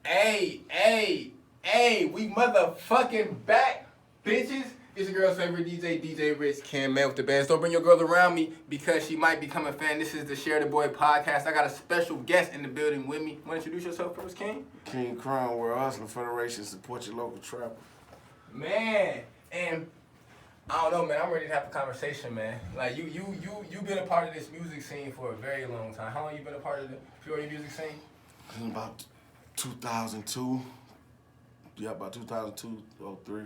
Hey, we motherfucking back, bitches. It's your girl's favorite DJ RichKen, man, with the bands. Don't bring your girl around me because she might become a fan. This is the Share the Boy podcast. I got a special guest in the building with me. Want to introduce yourself first, King? King Khrome, World Hustling Federation, support your local trapper. Man, and I don't know, man. I'm ready to have a conversation, man. Like you been a part of this music scene for a very long time. How long you been a part of the Peoria music scene? About 2002. Yeah, about 2002, 03.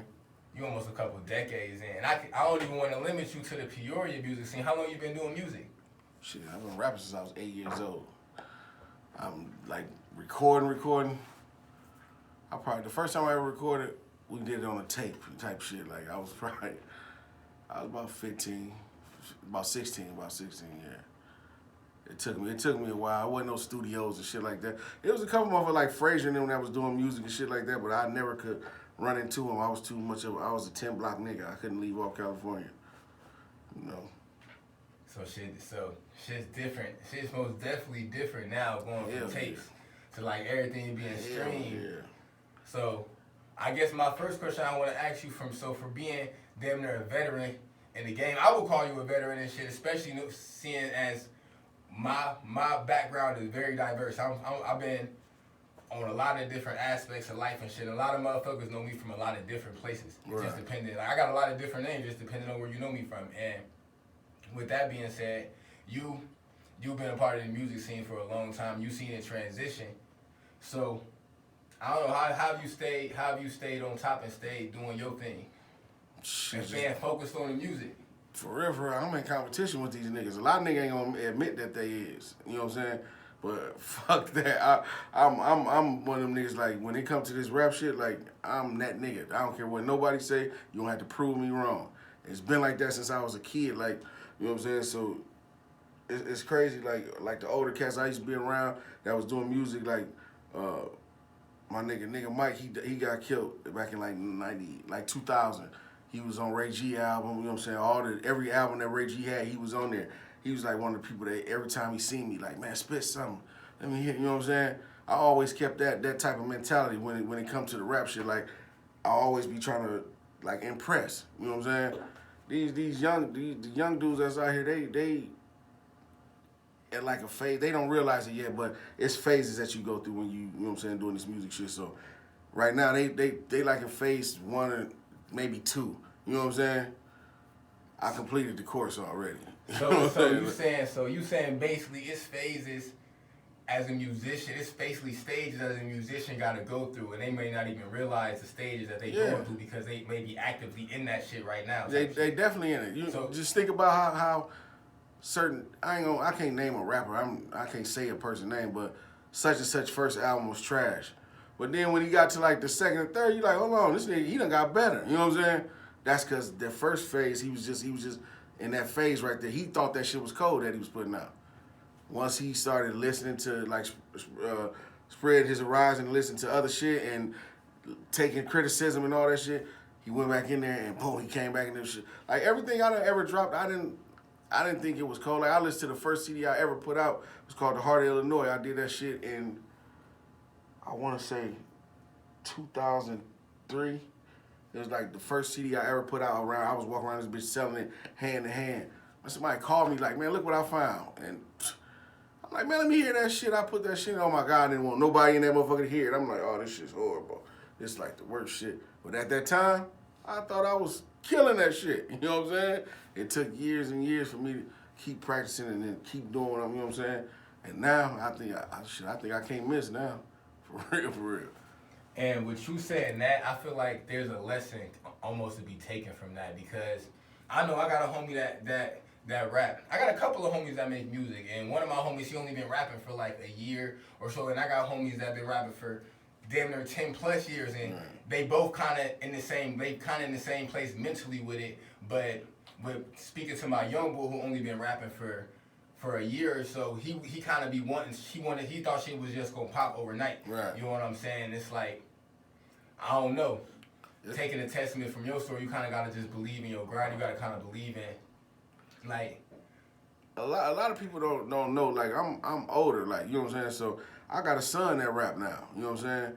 You almost a couple decades in. And I don't even want to limit you to the Peoria music scene. How long you been doing music? Shit, I've been rapping since I was 8 years old. I'm like recording. The first time I ever recorded, we did it on a tape type shit. Like I was about 15, about 16, yeah. It took me a while. There wasn't no studios and shit like that. It was a couple of like Frazier and them that was doing music and shit like that, but I never could run into them. I was I was a 10 block nigga. I couldn't leave off California. You know. So shit's different. Shit's most definitely different now, going from tapes to like everything being streamed. Yeah. So I guess my first question I want to ask you for being damn near a veteran in the game, I would call you a veteran and shit, especially seeing as my background is very diverse. I've been on a lot of different aspects of life and shit. A lot of motherfuckers know me from a lot of different places. Right. Just depending. Like, I got a lot of different names just depending on where you know me from. And with that being said, you've been a part of the music scene for a long time. You've seen it transition. So I don't know, how have you stayed on top and stayed doing your thing? Shit, and staying focused on the music. For real, I'm in competition with these niggas. A lot of niggas ain't gonna admit that they is. You know what I'm saying? But fuck that. I'm one of them niggas, like, when it comes to this rap shit, like, I'm that nigga. I don't care what nobody say, you don't have to prove me wrong. It's been like that since I was a kid, like, you know what I'm saying? So it's crazy, like the older cats I used to be around that was doing music, like my nigga Mike, he got killed back in like 2000. He was on Ray G album, you know what I'm saying? Every album that Ray G had, he was on there. He was like one of the people that every time he seen me, like, man, spit something. Let me hear, you know what I'm saying? I always kept that type of mentality when it comes to the rap shit. Like, I always be trying to like impress. You know what I'm saying? These young dudes that's out here, they at like a phase. They don't realize it yet, but it's phases that you go through when you know what I'm saying, doing this music shit. So right now they like in phase 1 or maybe 2. You know what I'm saying? I completed the course already. So you saying basically it's phases as a musician, it's basically stages as a musician gotta go through, and they may not even realize the stages that they going through because they may be actively in that shit right now. They definitely in it. Just think about how certain, I can't name a rapper, I can't say a person's name, but such and such first album was trash. But then when he got to like the second and third, you like, hold on, this nigga, he done got better. You know what I'm saying? That's because the first phase, he was just in that phase right there. He thought that shit was cold that he was putting out. Once he started listening to, like, spread his horizon and listen to other shit and taking criticism and all that shit, he went back in there and boom, he came back in there shit. Like, everything I done ever dropped, I didn't think it was cold. Like, I listened to the first CD I ever put out. It was called The Heart of Illinois. I did that shit in, I want to say, 2003. It was like the first CD I ever put out around. I was walking around this bitch selling it hand to hand. And somebody called me like, man, look what I found. And I'm like, man, let me hear that shit. I put that shit, oh my God, I didn't want nobody in that motherfucker to hear it. I'm like, oh, this shit's horrible. This is like the worst shit. But at that time, I thought I was killing that shit. You know what I'm saying? It took years and years for me to keep practicing and then keep doing it, you know what I'm saying? And now, I think I can't miss now. For real. And with you saying that, I feel like there's a lesson almost to be taken from that, because I know I got a homie that rap. I got a couple of homies that make music, and one of my homies, he only been rapping for like a year or so, and I got homies that been rapping for damn near 10 plus years, and they both kind of in the same place mentally with it. But with speaking to my young boy who only been rapping for a year or so, he kind of be he thought shit was just gonna pop overnight. Right. You know what I'm saying? It's like, I don't know. Taking a testament from your story, you kind of gotta just believe in your grind. You gotta kind of believe a lot of people don't know. Like, I'm older. Like, you know what I'm saying. So I got a son that rap now. You know what I'm saying?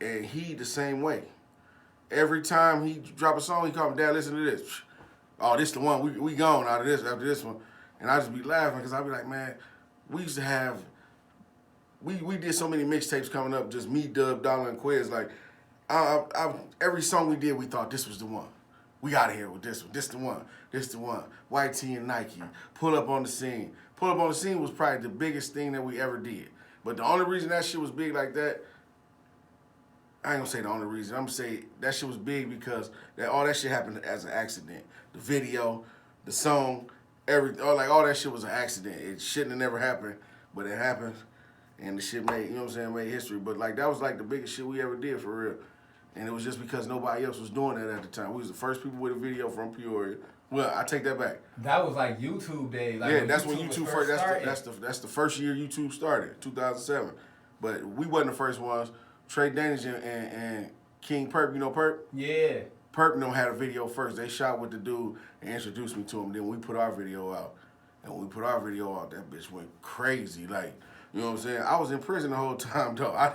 And he the same way. Every time he drop a song, he call me, Dad, listen to this. Oh, this the one. We gone out of this after this one. And I just be laughing because I be like, man, we used to have, we did so many mixtapes coming up, just me, Dub, Dollar, and Quiz. Like, every song we did, we thought this was the one. We out of here with this one. This the one. This the one. White Tee and Nike. Pull Up on the Scene. Pull Up on the Scene was probably the biggest thing that we ever did. But the only reason that shit was big like that, I ain't gonna say the only reason. I'm gonna say that shit was big because all that shit happened as an accident. The video, the song, all that shit was an accident. It shouldn't have never happened, but it happened, and the shit made, you know what I'm saying, made history. But like that was like the biggest shit we ever did for real. And it was just because nobody else was doing that at the time. We was the first people with a video from Peoria. Well, I take that back. That was like YouTube days. Like yeah, that's when YouTube first. started. That's the first year YouTube started, 2007. But we wasn't the first ones. Trey Daniels and King Perp, you know Perp? Yeah. Perp them had a video first. They shot with the dude and introduced me to him. Then we put our video out. And when we put our video out, that bitch went crazy. Like, you know what I'm saying? I was in prison the whole time, though. I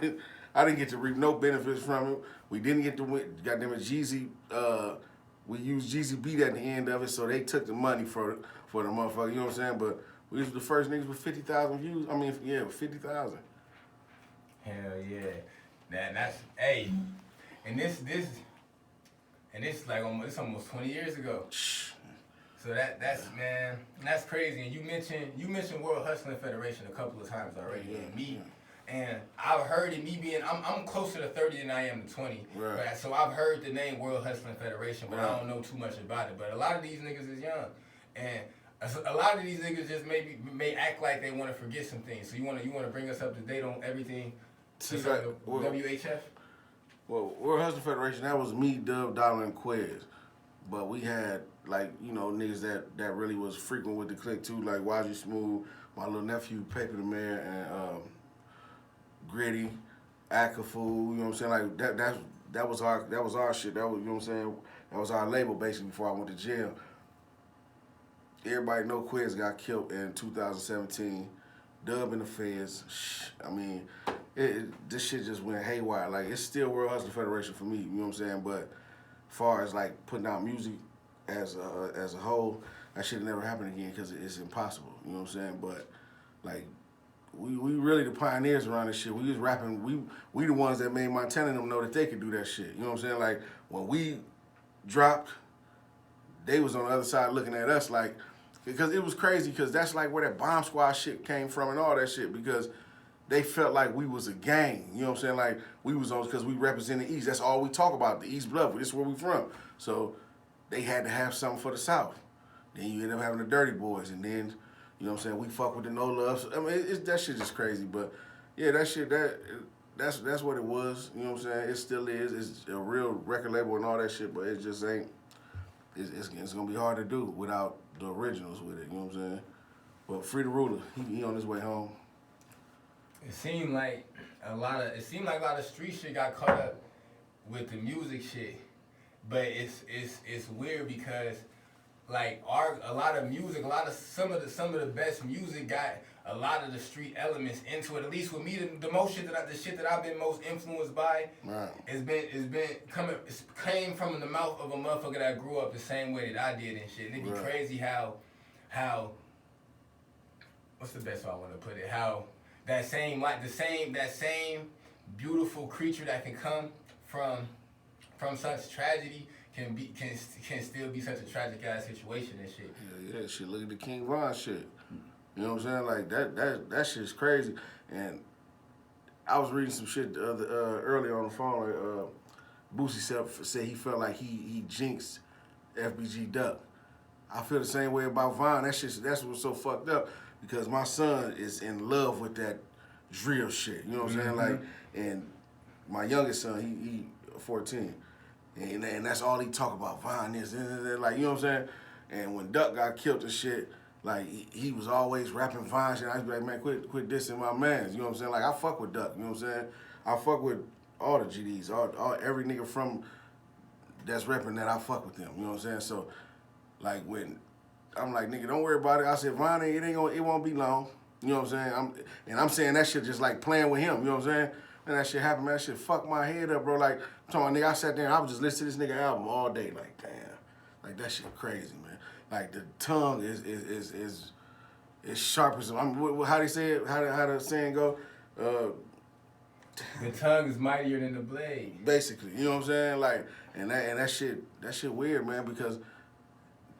didn't get to reap no benefits from it. We didn't get to win. Goddamn it, Jeezy. We used Jeezy Beat at the end of it, so they took the money for the motherfucker. You know what I'm saying? But we was the first niggas with 50,000 views. I mean, yeah, 50,000. Hell yeah. That's hey, and this like it's almost 20 years ago. So that's crazy. And you mentioned World Hustling Federation a couple of times already. Yeah. And I've heard it. Me being I'm closer to 30 than I am to 20. Right. Right? So I've heard the name World Hustling Federation, but I don't know too much about it. But a lot of these niggas is young, and a lot of these niggas just may act like they want to forget some things. So you want to bring us up to date on everything. WHF? Well, World Hustling Federation, that was me, Dub, Dollar, and Quiz. But we had, like, you know, niggas that really was frequent with the clique, too, like YG Smooth, my little nephew, Paper the Mayor, and Gritty, Akafu, you know what I'm saying? Like, that was our shit. That was, you know what I'm saying? That was our label, basically, before I went to jail. Everybody know Quiz got killed in 2017. Dub in the feds. I mean, this shit just went haywire. Like, it's still World Hustling Federation for me, you know what I'm saying? But as far as, like, putting out music as a whole, that shit never happened again because it's impossible, you know what I'm saying? But, like, we really the pioneers around this shit. We was rapping. We the ones that made Montana and them know that they could do that shit, you know what I'm saying? Like, when we dropped, they was on the other side looking at us like, because it was crazy, because that's like where that Bomb Squad shit came from and all that shit, because they felt like we was a gang, you know what I'm saying? Like, we was on, because we represent the East. That's all we talk about, the East Blood. This is where we from. So they had to have something for the South. Then you end up having the Dirty Boys, and then, you know what I'm saying, we fuck with the No Love. I mean, that shit is crazy, but yeah, that shit, that's what it was, you know what I'm saying? It still is. It's a real record label and all that shit, but it just ain't, it's gonna be hard to do without the originals with it, you know what I'm saying? But Free the Ruler, he on his way home. It seemed like a lot of street shit got caught up with the music shit, but it's weird because like some of the best music got a lot of the street elements into it. At least with me, the most shit the shit that I've been most influenced by, right, came from the mouth of a motherfucker that grew up the same way that I did and shit. And it'd be crazy how what's the best way I want to put it? How that same beautiful creature that can come from such tragedy can still be such a tragic ass situation and shit. Yeah, shit. Look at the King Von shit. You know what I'm saying? Like that shit's crazy. And I was reading some shit earlier on the phone. Like, Boosie said he felt like he jinxed FBG Duck. I feel the same way about Von. That's what's so fucked up, because my son is in love with that drill shit. You know what I'm saying? Like, and my youngest son, he 14. And that's all he talk about. Von is like, you know what I'm saying? And when Duck got killed and shit, like, he was always rapping Von shit. I was like, man, quit dissing my mans. You know what I'm saying? Like, I fuck with Duck. You know what I'm saying? I fuck with all the GDs, every nigga from that's repping that, I fuck with them. You know what I'm saying? So, like, when I'm like, nigga, don't worry about it. I said, Von, it won't be long. You know what I'm saying? I'm saying that shit just like playing with him. You know what I'm saying? Man, that shit happened, man. That shit fucked my head up, bro. Like, I'm talking about, nigga, I sat there and I was just listening to this nigga album all day. Like, damn. Like, that shit crazy, man. Like, the tongue is sharp as... how they say it? How the saying go? The tongue is mightier than the blade. Basically, you know what I'm saying? Like, and that shit weird, man, because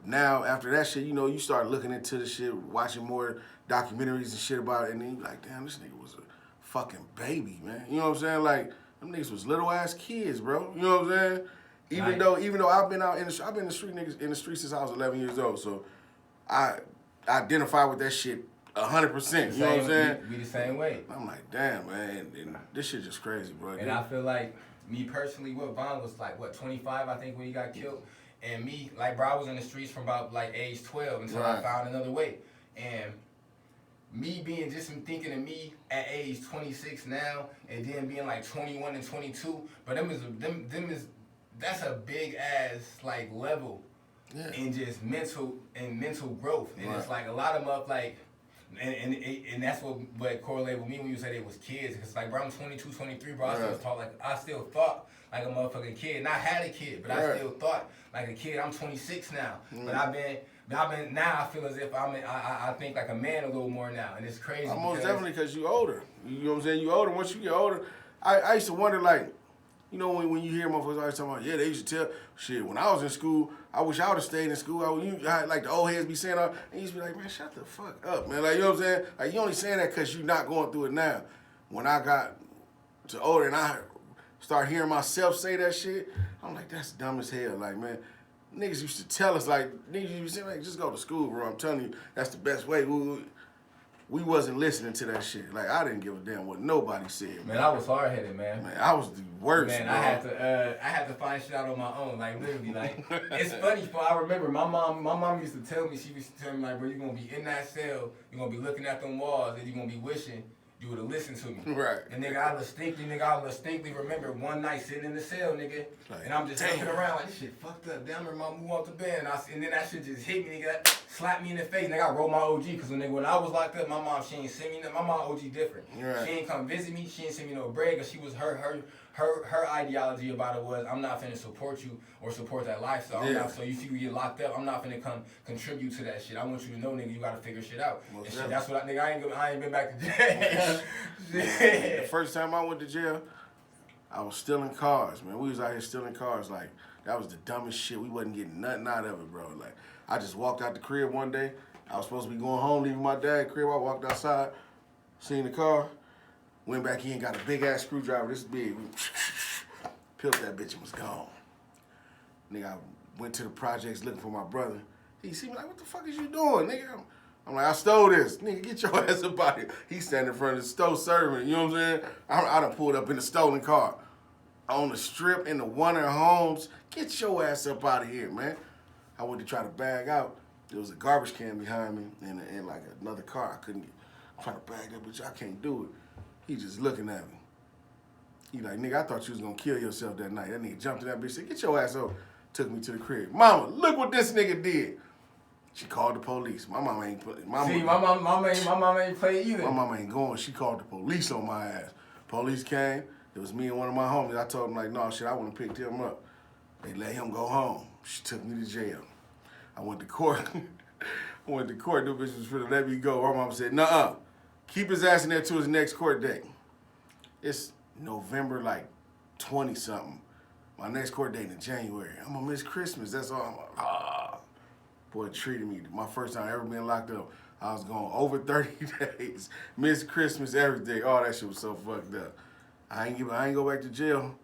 now after that shit, you know, you start looking into the shit, watching more documentaries and shit about it, and then you like, damn, this nigga was a fucking baby, man. You know what I'm saying? Like, them niggas was little ass kids, bro. You know what I'm saying? Even though I've been out I've been in the street niggas in the street since I was 11 years old, so I identify with that shit 100%. You know what I'm saying? We the same way. I'm like, damn, man, and this shit just crazy, bro. And I feel like me personally, what Von was like, 25, I think, when he got killed. And me, like, bro, I was in the streets from about like age 12 until I found another way. And me being just thinking of me at age 26 now, and then being like 21 and 22, but that's a big ass like level in just mental growth. And it's like a lot of them like, and that's what correlated with me when you said it was kids. Cause like, bro, I'm 22, 23, bro. I still thought like a motherfucking kid. And I had a kid, but I still thought like a kid. I'm 26 now, but I've been now. I feel as if I think like a man a little more now, and it's crazy. Most definitely because you older. You know what I'm saying? You older. Once you get older, I used to wonder, like, you know, when you hear motherfuckers always talking about, yeah, they used to tell shit. When I was in school, I wish I would have stayed in school. Like the old heads be saying, and you used to be like, man, shut the fuck up, man. Like, you know what I'm saying? Like, you only saying that because you're not going through it now. When I got to older and I start hearing myself say that shit, I'm like, that's dumb as hell. Like, man, niggas used to tell us, like, niggas used to say, like, just go to school, bro. I'm telling you, that's the best way. We wasn't listening to that shit. Like, I didn't give a damn what nobody said. Man, I was hard-headed, man. Man, I was the worst, man. bro. I had to find shit out on my own. Like, literally, like, it's funny, but I remember my mom used to tell me, like, bro, you're going to be in that cell, you're going to be looking at them walls, and you're going to be wishing you would have listened to me. Right. And I distinctly remember one night sitting in the cell, nigga, like, and I'm just looking around like, this shit fucked up. Damn, my mom moved off the bed, and then that shit just hit me, nigga, slapped me in the face, nigga. I rolled my OG, because when I was locked up, my mom, she ain't send me nothing. My mom OG different. Right. She ain't come visit me, she ain't send me no bread, because she was her ideology about it was, I'm not finna support you or support that lifestyle. So you see you get locked up, I'm not finna come contribute to that shit. I want you to know, nigga, you gotta figure shit out. And shit, that's what I ain't been back to jail. The first time I went to jail, I was stealing cars, man. We was out here stealing cars. Like, that was the dumbest shit. We wasn't getting nothing out of it, bro. Like, I just walked out the crib one day. I was supposed to be going home, leaving my dad's crib. I walked outside, seen the car, went back in, got a big-ass screwdriver, this big. Peeled that bitch and was gone. Nigga, I went to the projects looking for my brother. He see me like, what the fuck is you doing, nigga? I'm like, I stole this. Nigga, get your ass up out here. He standing in front of the store serving, you know what I'm saying? I done pulled up in the stolen car. On the strip in the Warner Homes. Get your ass up out of here, man. I went to try to bag out. There was a garbage can behind me and like another car. I couldn't get, I'm trying to bag that bitch. I can't do it. He just looking at me. He like, nigga, I thought you was gonna kill yourself that night. That nigga jumped in that bitch, said, get your ass over. Took me to the crib. Mama, look what this nigga did. She called the police. My mama ain't play. See, my mama ain't play either. My mama ain't going. She called the police on my ass. Police came. It was me and one of my homies. I told them, like, no, shit, I wouldn't have picked him up. They let him go home. She took me to jail. I went to court. The bitch was finna let me go. My mama said, nuh-uh. Keep his ass in there till his next court date. It's November, like, 20-something. My next court date in January. I'm gonna miss Christmas. That's all. I'm like, Boy, it treated me. My first time ever being locked up. I was gone over 30 days. Missed Christmas, everything. Oh, that shit was so fucked up. I ain't go back to jail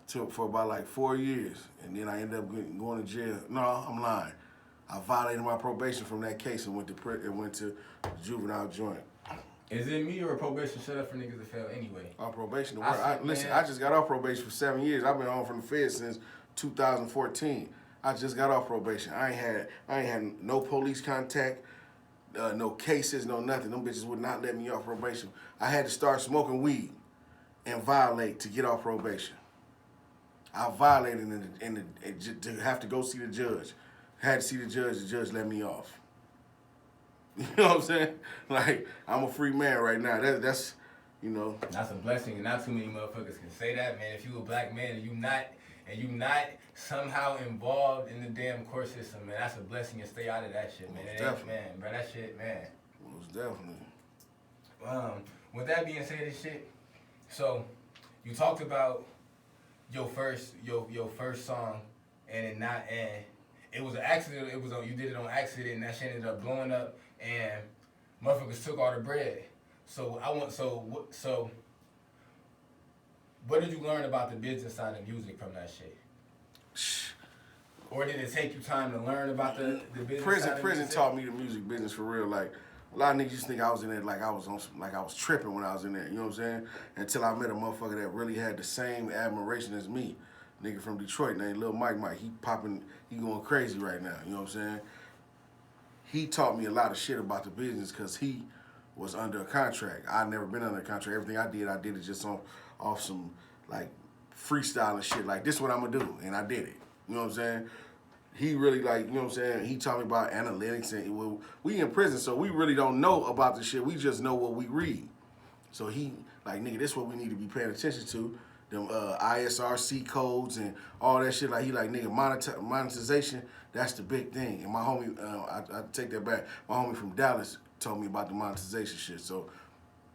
for about like 4 years. And then I ended up going to jail. No, I'm lying. I violated my probation from that case and went to juvenile joint. Is it me or probation shut up for niggas that fail anyway? Off probation. Listen, I just got off probation for 7 years. I've been on from the feds since 2014. I just got off probation. I ain't had no police contact, no cases, no nothing. Them bitches would not let me off probation. I had to start smoking weed and violate to get off probation. I violated to have to go see the judge. Had to see the judge let me off. You know what I'm saying? Like, I'm a free man right now. That's you know. That's a blessing, and not too many motherfuckers can say that, man. If you a black man and you not somehow involved in the damn court system, man, that's a blessing. And stay out of that shit, man. Most It ain't, definitely. man, bro. That shit, man. Most definitely. With that being said, and shit. So, you talked about your first song, and it was an accident. You did it on accident, and that shit ended up blowing up, and motherfuckers took all the bread. So what did you learn about the business side of music from that shit? Or did it take you time to learn about the business side of Prison music? taught me the music business for real. Like, a lot of niggas just think I was in there like I was on some, like I was tripping when I was in there. You know what I'm saying? Until I met a motherfucker that really had the same admiration as me. Nigga from Detroit named Lil Mike. He going crazy right now. You know what I'm saying? He taught me a lot of shit about the business because he was under a contract. I'd never been under a contract. Everything I did it just off some like freestyle and shit. Like, this is what I'm gonna do, and I did it. You know what I'm saying? He really, like, you know what I'm saying? He taught me about analytics, and we in prison, so we really don't know about the shit. We just know what we read. So he, like, nigga, this is what we need to be paying attention to. Them ISRC codes and all that shit. Like, he like, nigga, monetization, that's the big thing. And my homie, I take that back. My homie from Dallas told me about the monetization shit. So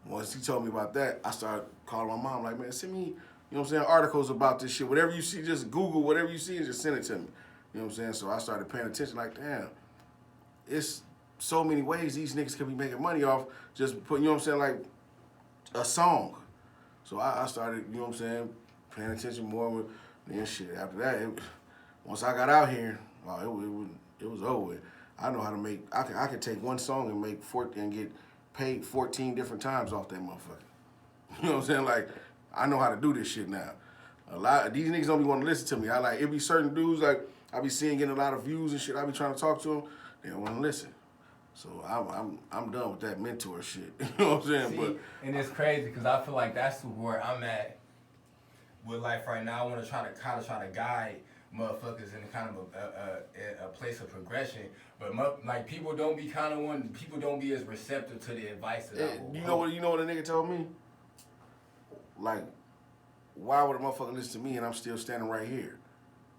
once he told me about that, I started calling my mom, like, man, send me, you know what I'm saying, articles about this shit. Whatever you see, just Google whatever you see and just send it to me. You know what I'm saying? So I started paying attention, like, damn, it's so many ways these niggas could be making money off just putting, you know what I'm saying, like a song. So I started, you know what I'm saying, paying attention more with and shit. After that, once I got out here, it was over with. I know how to make, I could take one song and make 14 and get paid 14 different times off that motherfucker. You know what I'm saying? Like, I know how to do this shit now. A lot of these niggas don't be want to listen to me. It be certain dudes, like, I be seeing getting a lot of views and shit. I be trying to talk to them. They don't want to listen. So I'm done with that mentor shit. You know what I'm saying? See, and it's crazy because I feel like that's where I'm at with life right now. I want to try to guide motherfuckers in kind of a place of progression, but like people don't be as receptive to the advice that I will. You know what a nigga told me? Like, why would a motherfucker listen to me and I'm still standing right here?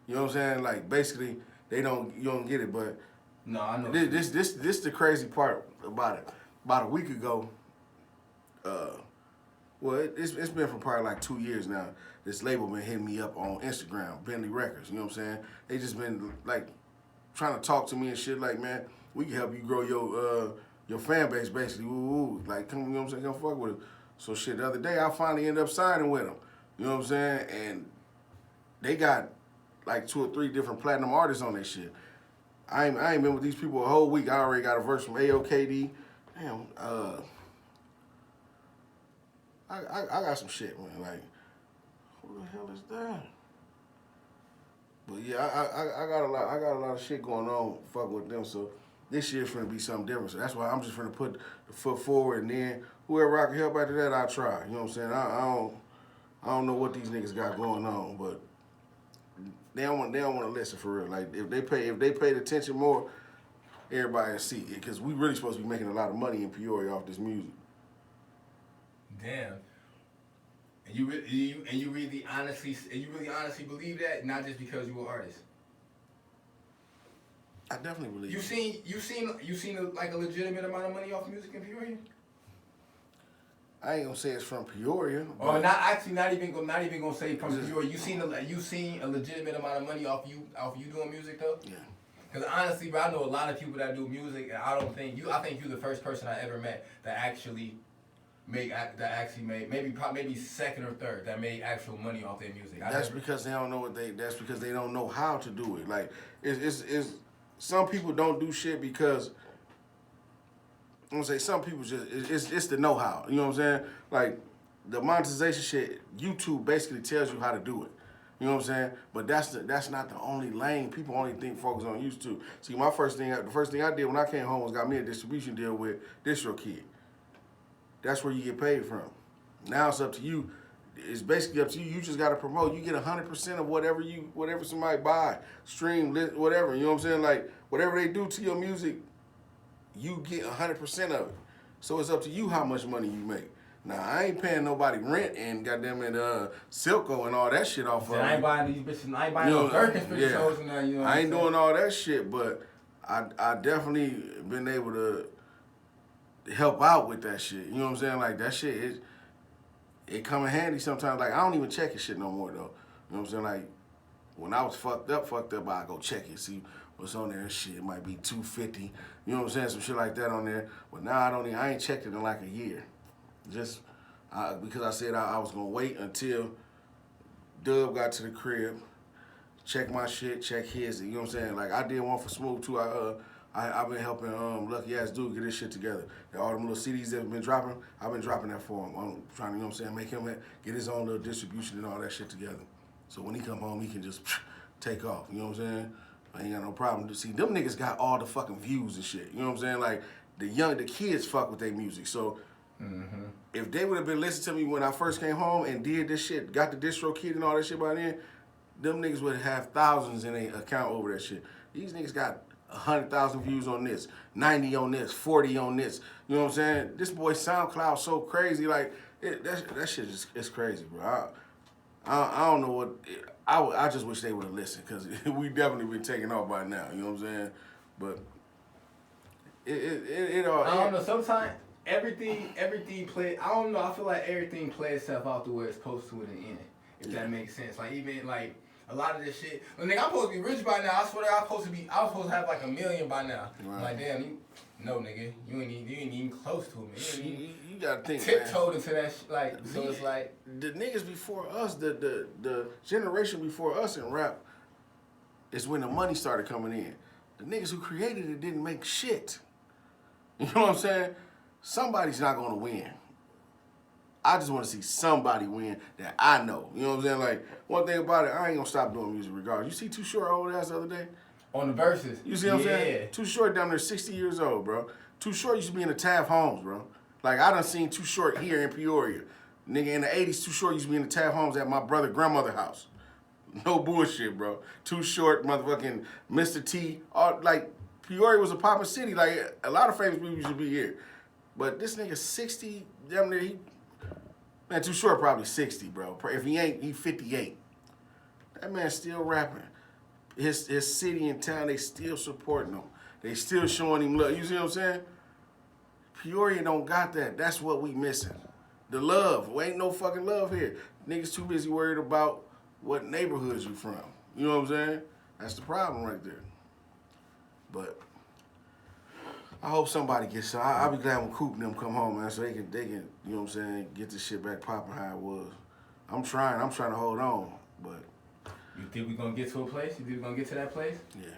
You know what I'm saying? Like, basically, you don't get it, but no, I know. This the crazy part about it. About a week ago, it's been for probably like 2 years now. This label been hitting me up on Instagram, Bentley Records. You know what I'm saying? They just been like trying to talk to me and shit. Like, man, we can help you grow your fan base, basically. Ooh, like, come, you know what I'm saying? Come fuck with it. So shit, the other day I finally ended up signing with them. You know what I'm saying? And they got like 2 or 3 different platinum artists on their shit. I ain't been with these people a whole week. I already got a verse from AOKD. Damn, I got some shit, man. Like, who the hell is that? But yeah, I got a lot of shit going on fucking with them. So this year's gonna be something different. So that's why I'm just gonna put the foot forward, and then whoever I can help after that, I'll try. You know what I'm saying? I don't know what these niggas got going on, but they don't want to listen for real. Like, if they paid attention more, everybody will see it. Because we really supposed to be making a lot of money in Peoria off this music. Damn. And you really honestly believe that, not just because you were an artist. I definitely believe. You seen like a legitimate amount of money off music in Peoria? I ain't gonna say it's from Peoria. Or not even gonna say from Peoria. You seen a legitimate amount of money off you doing music though? Yeah. Because honestly, bro, I know a lot of people that do music, and I think you're the first person I ever met that actually made maybe second or third that made actual money off their music. Because they don't know that's because they don't know how to do it. Like, it's some people don't do shit because I'm gonna say some people just it's the know-how. You know what I'm saying? Like, the monetization shit, YouTube basically tells you how to do it. You know what I'm saying? But that's not the only lane. People only think focus on YouTube. See, the first thing I did when I came home was got me a distribution deal with DistroKid. That's where you get paid from. Now it's up to you. It's basically up to you. You just gotta promote. You get 100% of whatever somebody buy, stream, whatever. You know what I'm saying? Like, whatever they do to your music, you get 100% of it. So it's up to you how much money you make. Now, I ain't paying nobody rent and goddamn it, Silco and all that shit off of I ain't buying these bitches. I ain't buying no Gherkins for these hoes and that. You know what I ain't doing all that shit, but I definitely been able to help out with that shit. You know what I'm saying? Like, that shit, it come in handy sometimes. Like, I don't even check his shit no more, though. You know what I'm saying? Like, when I was fucked up, I go check it, see what's on there and shit. It might be $250. You know what I'm saying? Some shit like that on there. But now I ain't checked it in like a year. Just because I said I was gonna wait until Dub got to the crib, check my shit, check his. You know what I'm saying? Like, I did one for Smooth too. I've been helping Lucky Ass Dude get his shit together. All them little CDs that have been dropping, I've been dropping that for him. I'm trying to, you know what I'm saying, make him get his own little distribution and all that shit together. So when he come home, he can just take off. You know what I'm saying? I ain't got no problem. See, them niggas got all the fucking views and shit. You know what I'm saying? Like, the kids fuck with their music. So if they would have been listening to me when I first came home and did this shit, got the distro kid and all that shit by then, them niggas would have thousands in their account over that shit. These niggas got 100,000 views on this, 90 on this, 40 on this. You know what I'm saying? This boy SoundCloud so crazy. Like, that shit is crazy, bro. I don't know what. I just wish they would have listened, because we definitely been taking off by now. You know what I'm saying? But it all. I don't know. Sometimes everything play. I don't know. I feel like everything plays itself out the way it's supposed to in the end. If that makes sense. Like, even like a lot of this shit. Well, nigga, I'm supposed to be rich by now. I swear I was supposed to have like $1 million by now. Right. I'm like, damn, no, nigga, you ain't even close to it. You gotta think, tiptoed into that shit. Like, so it's like the niggas before us, the generation before us in rap, is when the money started coming in. The niggas who created it didn't make shit. You know what I'm saying? Somebody's not gonna win. I just want to see somebody win that I know. You know what I'm saying? Like, one thing about it, I ain't gonna stop doing music regardless. You see Too Short old ass the other day? On the verses. You see what I'm saying? Too Short down there 60 years old, bro. Too Short used to be in the Taft Homes, bro. Like, I done seen Too Short here in Peoria. Nigga, in the 80s, Too Short used to be in the Taft Homes at my brother's grandmother's house. No bullshit, bro. Too Short, motherfucking Mr. T. All, like, Peoria was a poppin' city. Like, a lot of famous people used to be here. But this nigga 60, damn near, man, Too Short probably 60, bro. If he ain't, he 58. That man's still rapping. His city and town, they still supporting him. They still showing him love. You see what I'm saying? Peoria don't got that. That's what we missing. The love. Well, ain't no fucking love here. Niggas too busy worried about what neighborhoods you from. You know what I'm saying? That's the problem right there. But I hope somebody gets some. I'll be glad when Coop and them come home, man, so they can, you know what I'm saying, get this shit back popping how it was. I'm trying to hold on, but. You think we gonna get to a place? You think we gonna get to that place? Yeah.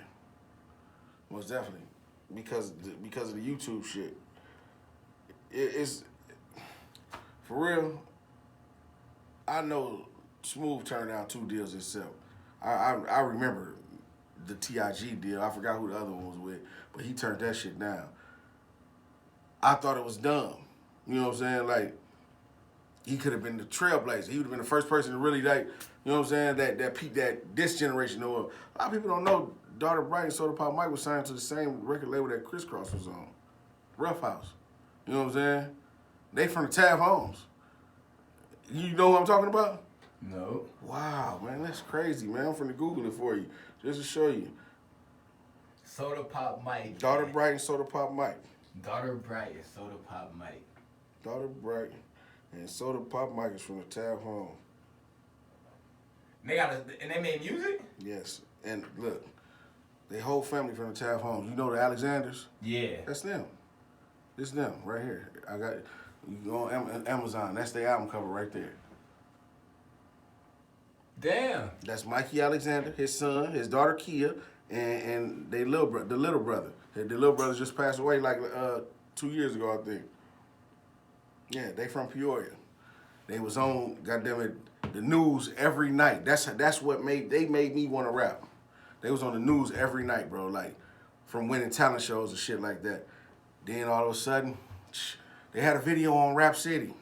Most definitely. Because of the YouTube shit. It's for real, I know Smooth turned down 2 deals himself. I remember the TIG deal. I forgot who the other one was with, but he turned that shit down. I thought it was dumb. You know what I'm saying? Like, he could have been the trailblazer. He would have been the first person to really, like, you know what I'm saying, that this generation know of. A lot of people don't know Daughter Bright and Soda Pop Mike was signed to the same record label that Criss Cross was on. Rough House. You know what I'm saying? They from the Taft Homes. You know what I'm talking about? No. Wow, man, that's crazy, man. I'm finna Google it for you, just to show you. Soda Pop Mike. Daughter Bright and Soda Pop Mike. Daughter Bright and Soda Pop Mike. Daughter Bright and Soda Pop Mike is from the Taft Home. And they made music? Yes, and look, they whole family from the Taft Homes. You know the Alexanders? Yeah. That's them. It's them right here. I got, you go on Amazon. That's their album cover right there. Damn. That's Mikey Alexander, his son, his daughter Kia, and the little brother. The little brother just passed away like 2 years ago, I think. Yeah, they from Peoria. They was on, goddamn it, the news every night. That's what made me want to rap. They was on the news every night, bro. Like, from winning talent shows and shit like that. Then all of a sudden, they had a video on Rap City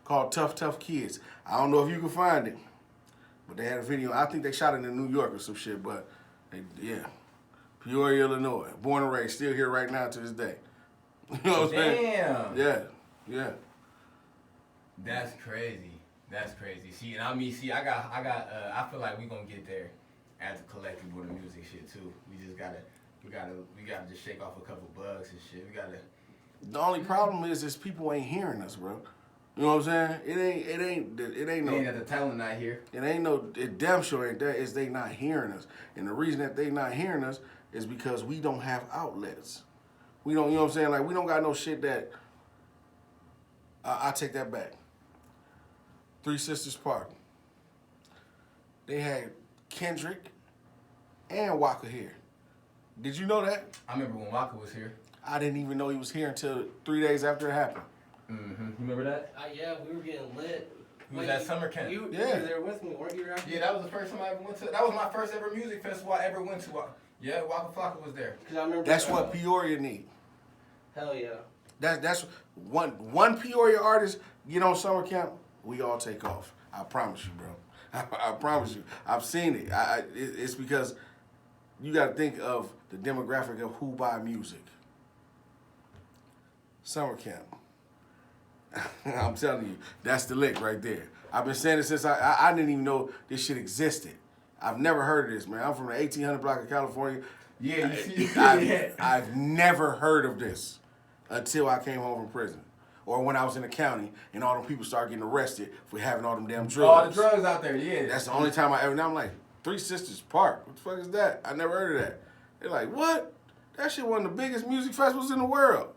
called Tough Tough Kids. I don't know if you can find it, but they had a video. I think they shot it in New York or some shit, but yeah. Peoria, Illinois. Born and raised, still here right now to this day. You know what I'm saying? Damn. Yeah. That's crazy. See, and I feel like we gonna get there as a collective with the music shit too. We gotta just shake off a couple bugs and shit. The only problem is people ain't hearing us, bro. You know what I'm saying? It ain't that the talent not here. It damn sure ain't that. It's they not hearing us. And the reason that they not hearing us is because we don't have outlets. We don't, you know what I'm saying? Like, we don't got no shit that, I take that back. Three Sisters Park. They had Kendrick and Waka here. Did you know that? I remember when Waka was here. I didn't even know he was here until 3 days after it happened. Mm-hmm. You remember that? Yeah, we were getting lit. It was at summer camp. You were there with me, weren't you? Yeah, that was the first time I ever went to. That was my first ever music festival I ever went to. Yeah, Waka Flocka was there. Cause I remember. That's what Peoria need. Hell yeah. That's one Peoria artist get on summer camp, we all take off. I promise you, bro. I promise you. I've seen it. It's because you got to think of the demographic of who buy music. Summer camp. I'm telling you, that's the lick right there. I've been saying it since I didn't even know this shit existed. I've never heard of this, man. I'm from the 1800 block of California. Yeah, you see? I've never heard of this until I came home from prison. Or when I was in the county and all them people started getting arrested for having all them damn drugs. All the drugs out there, yeah. That's the only time I ever, now I'm like, Three Sisters Park. What the fuck is that? I never heard of that. They're like, what? That shit one of the biggest music festivals in the world.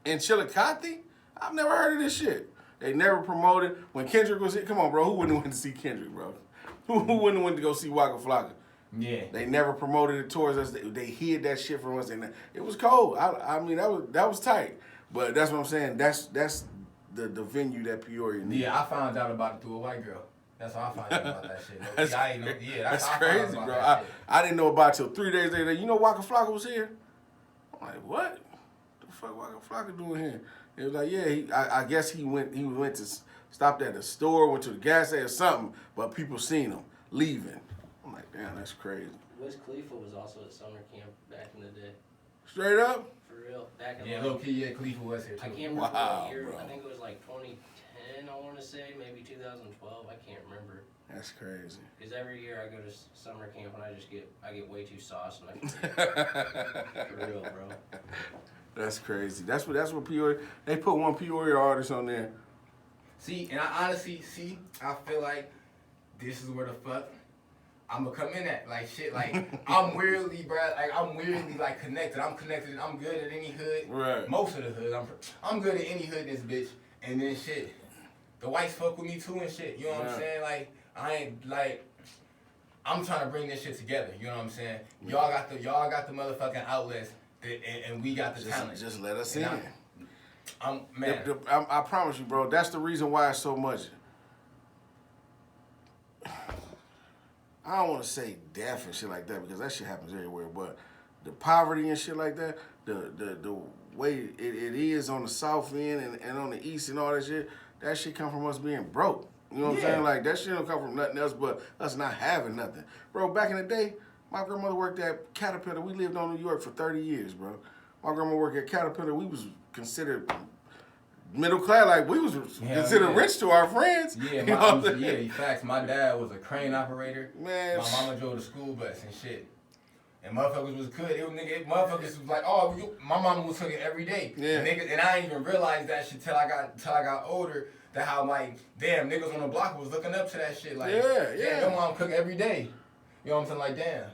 In Chillicothe? I've never heard of this shit. They never promoted. When Kendrick was here, come on, bro. Who wouldn't have went to see Kendrick, bro? Who wouldn't have went to go see Waka Flocka? Yeah. They never promoted it towards us. They hid that shit from us. And it was cold. I mean, that was tight. But that's what I'm saying. That's the venue that Peoria needs. Yeah, I found out about it through a white girl. That's how I found out about that shit. That's crazy, bro. I didn't know about it till 3 days later. You know Waka Flocka was here? I'm like, what? The fuck Waka Flocka doing here? It was like, yeah, I guess he went to stopped at a store, went to the gas station or something, but people seen him leaving. I'm like, damn, that's crazy. Wiz Khalifa was also at summer camp back in the day. Straight up? For real. Back in low key, yeah, Khalifa was here too. I can't remember what year. Bro. I think it was like 2010, I want to say, maybe 2012. I can't remember. That's crazy. Because every year I go to summer camp and I get way too sauced and I forget. For real, bro. That's crazy. That's what Peoria. They put one Peoria artist on there. See, and I honestly I feel like this is where the fuck I'm gonna come in at. Like shit, like I'm weirdly, bro. Like I'm weirdly like connected. I'm connected. I'm good at any hood. Right. Most of the hood. I'm good at any hood in this bitch. And then shit, the whites fuck with me too and shit. You know what I'm saying? Like I ain't like. I'm trying to bring this shit together. You know what I'm saying? Y'all got the motherfucking outlets. And we got the talent. Just let us in. Man. I promise you, bro. That's the reason why it's so much. I don't want to say death and shit like that because that shit happens everywhere. But the poverty and shit like that, the way it is on the south end and on the east and all that shit come from us being broke. You know what I'm saying? Like that shit don't come from nothing else but us not having nothing, bro. Back in the day. My grandmother worked at Caterpillar. We lived on New York for 30 years, bro. My grandma worked at Caterpillar. We was considered middle class. Like, we was considered rich to our friends. Yeah, facts. My dad was a crane operator. Man. My mama drove the school bus and shit. And motherfuckers was good. Motherfuckers was like, oh, my mama was cooking every day. Yeah. And I didn't even realize that shit till I got older. That how, like, damn, niggas on the block was looking up to that shit. Like, your mom cook every day. You know what I'm saying? Like, damn.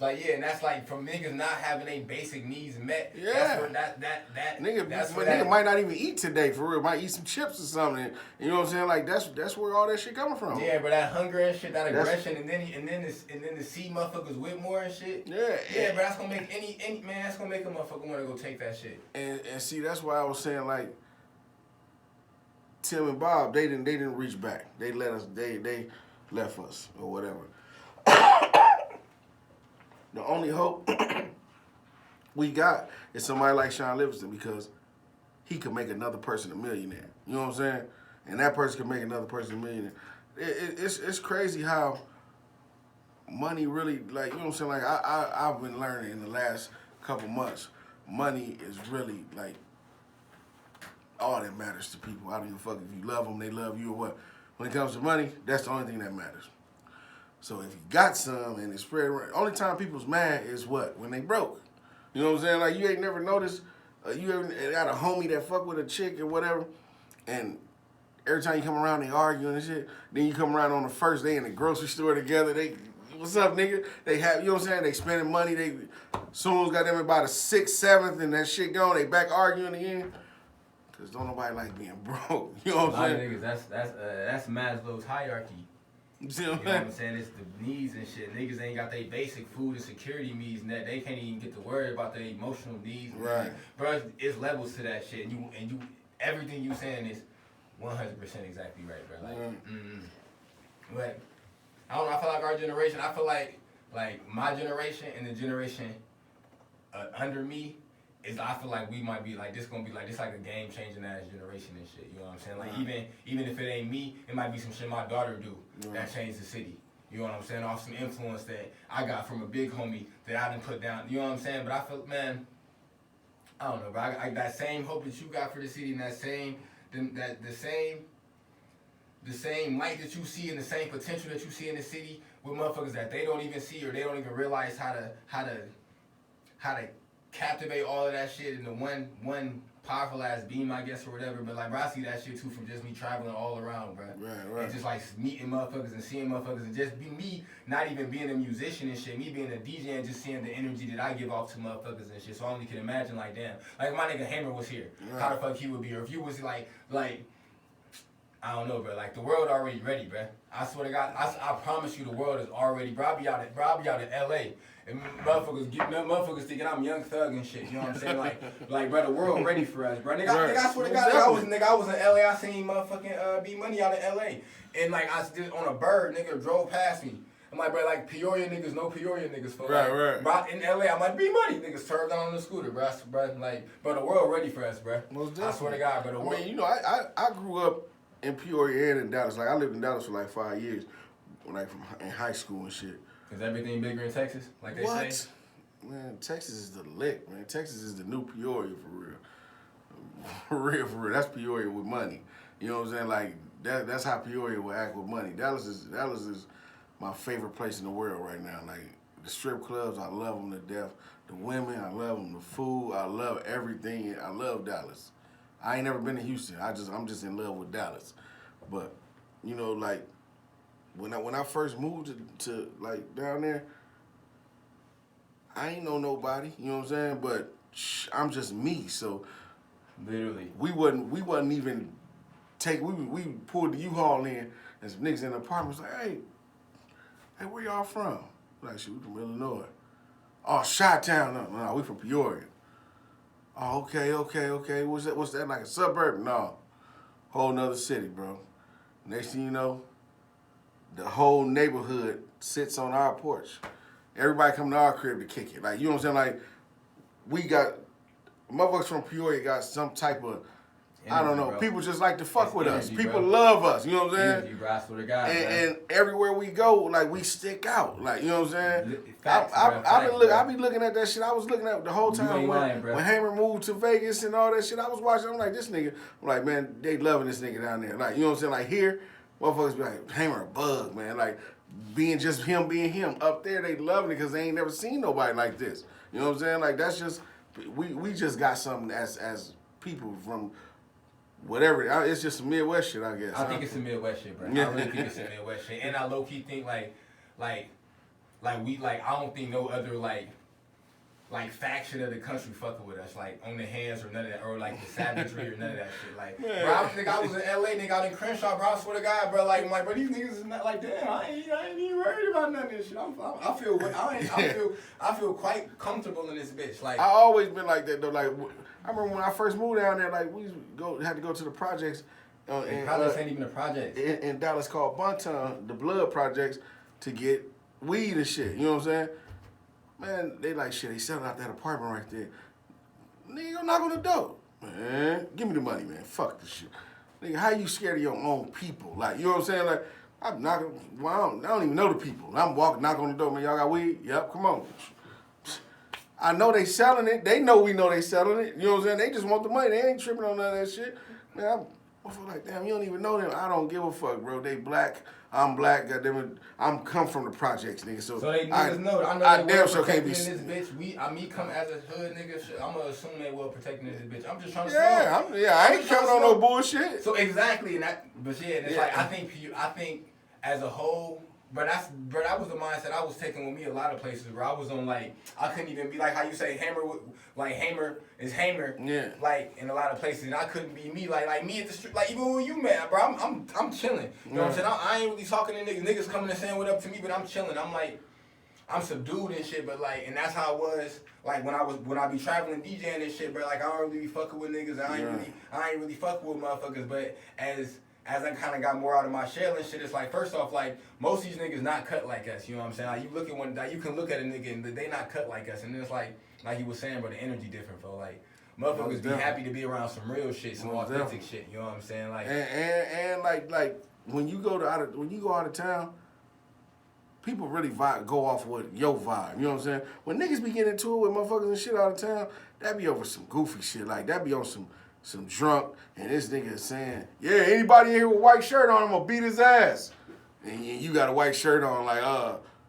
Like, yeah, and that's like from niggas not having their basic needs met. Yeah. That's where nigga might not even eat today for real. Might eat some chips or something. You know what I'm saying? Like that's where all that shit coming from. Yeah, but that hunger and shit, that aggression, and then to see motherfuckers with more and shit. Yeah, but that's gonna make any man. That's gonna make a motherfucker wanna go take that shit. And see, that's why I was saying like Tim and Bob, they didn't reach back. They let us. They left us or whatever. The only hope we got is somebody like Sean Livingston because he could make another person a millionaire. You know what I'm saying? And that person could make another person a millionaire. It's crazy how money really, like, you know what I'm saying? Like, I've been learning in the last couple months, money is really like all that matters to people. I don't give a fuck if you love them, they love you or what. When it comes to money, that's the only thing that matters. So if you got some and it's spread around, only time people's mad is what? When they broke. You know what I'm saying? Like you ain't never noticed, you ever got a homie that fuck with a chick or whatever, and every time you come around they arguing and shit, then you come around on the first day in the grocery store together, they, what's up nigga? They have, you know what I'm saying? They spending money, they soon as got them about the 6th, 7th and that shit gone, they back arguing again. Cause don't nobody like being broke. You know what I'm saying? A lot of niggas, that's Maslow's hierarchy. You see what You know what I'm saying? It's the needs and shit. Niggas ain't got their basic food and security needs, and that they can't even get to worry about their emotional needs. Right. Bro, it's levels to that shit. And you everything you saying is 100% exactly right, bro. Like, But I don't know. I feel like our generation. I feel like my generation and the generation under me is. I feel like we might be like this. Gonna be like this. Like a game changing ass generation and shit. You know what I'm saying? Like even if it ain't me, it might be some shit my daughter do that changed the city. You know what I'm saying? Off some influence that I got from a big homie that I didn't put down. You know what I'm saying? But I feel, man, I don't know, bro. I that same hope that you got for the city and the same light that you see and the same potential that you see in the city with motherfuckers that they don't even see or they don't even realize how to captivate all of that shit into one powerful ass beam, I guess, or whatever. But like, bro, I see that shit too from just me traveling all around, bro. Right. And just like meeting motherfuckers and seeing motherfuckers and just be me, not even being a musician and shit, me being a DJ and just seeing the energy that I give off to motherfuckers and shit. So I only can imagine, like, damn, like if my nigga Hammer was here, how the fuck he would be, or if you was like. I don't know, bro. Like, the world already ready, bro. I swear to God, I promise you the world is already, bro. I be out in L.A. and motherfuckers thinking I'm Young Thug and shit. You know what I'm saying? Like, bro, the world ready for us, bro. Nigga, I swear to God, I was in L.A. I seen motherfucking B Money out in L.A. And, like, I just on a bird, nigga drove past me. I'm like, bro, like, Peoria niggas, no Peoria niggas. For right. Bro, in L.A., I'm like, B Money niggas turned down on the scooter, bro. Like, bro, the world ready for us, bro. Most definitely. I swear to God, bro. The world. I mean, you know, I grew up in Peoria and in Dallas. Like, I lived in Dallas for like 5 years, like in high school and shit. Is everything bigger in Texas, like they say? Man, Texas is the lick, man. Texas is the new Peoria for real. For real. That's Peoria with money. You know what I'm saying? Like, that's how Peoria will act with money. Dallas is my favorite place in the world right now. Like, the strip clubs, I love them to death. The women, I love them. The food, I love everything. I love Dallas. I ain't never been to Houston. I'm just in love with Dallas. But, you know, like, when I first moved to like down there, I ain't know nobody, you know what I'm saying? But I'm just me, so literally we wasn't even we pulled the U-Haul in and some niggas in the apartment was like, hey, where y'all from? Like, shit, we from Illinois. Oh, Chi-Town. No, we from Peoria. Oh, okay. What's that, like a suburb? No. Whole nother city, bro. Next thing you know, the whole neighborhood sits on our porch. Everybody come to our crib to kick it. Like, you know what I'm saying? Like, we got, motherfuckers from Peoria got some type of, energy, I don't know, bro. People just like to fuck with energy, us. People love us, you know what I'm saying? Energy, bro, I swear to God, and everywhere we go, like, we stick out. Like, you know what I'm saying? Facts, I be looking at that shit. I was looking at the whole time when Hammer moved to Vegas and all that shit. I was watching. I'm like, this nigga. I'm like, man, they loving this nigga down there. Like, you know what I'm saying? Like, here, motherfuckers be like, Hammer a bug, man. Like, being him. Up there, they loving it because they ain't never seen nobody like this. You know what I'm saying? Like, that's just, we just got something as people from whatever. It's just some Midwest shit, I guess. I think it's some Midwest shit, bro. I really think it's some Midwest shit. And I low-key think, like I don't think no other, like faction of the country fucking with us, like, on the hands or none of that, or, like, the savagery or none of that shit. Like, man. Bro, I was in L.A., nigga, out in Crenshaw, bro, I swear to God, bro, like, bro, these niggas is not like, damn, I ain't even worried about none of this shit. I feel quite comfortable in this bitch. Like, I always been like that, though. Like, I remember when I first moved down there, like, we had to go to the projects. Projects ain't even a project. In Dallas called Bonton, the Blood Projects, to get weed and shit, you know what I'm saying? Man, they like, shit, they selling out that apartment right there. Nigga, go knock on the door. Man, give me the money, man. Fuck this shit. Nigga, how you scared of your own people? Like, you know what I'm saying? Like, I'm knocking, well, I don't even know the people. I'm walking, knock on the door, man, y'all got weed? Yep, come on. I know they selling it. They know we know they selling it. You know what I'm saying? They just want the money. They ain't tripping on none of that shit. Man, I feel like, damn, you don't even know them. I don't give a fuck, bro. They black. I'm black. Goddamn, I'm come from the projects, nigga. So they niggas know. I know I they damn well sure can't protecting be. this bitch. Me come as a hood nigga. I'm gonna assume they well protecting this bitch. I'm just trying to. I ain't coming on no bullshit. So exactly, and it's like I think as a whole. But that was the mindset I was taking with me a lot of places where I was on like I couldn't even be like how you say hammer is hammer like in a lot of places and I couldn't be me like me at the street like even when you mad bro I'm chilling you know what I'm saying I ain't really talking to niggas coming and saying what up to me but I'm chilling I'm like I'm subdued and shit but like and that's how it was like when I be traveling DJing and shit bro like I don't really be fucking with niggas I ain't really fucking with motherfuckers but as I kind of got more out of my shell and shit, it's like, first off, like, most of these niggas not cut like us, you know what I'm saying? Like, you can look at a nigga and they not cut like us. And then it's like you was saying, but the energy different, bro. Like, motherfuckers be happy to be around some real shit, some authentic shit, you know what I'm saying? Like, and like, when you go out of town, people really go off with your vibe, you know what I'm saying? When niggas be getting into it with motherfuckers and shit out of town, that be over some goofy shit. Like, that be on some drunk, and this nigga is saying, yeah, anybody in here with a white shirt on, I'm gonna beat his ass. And you got a white shirt on, like,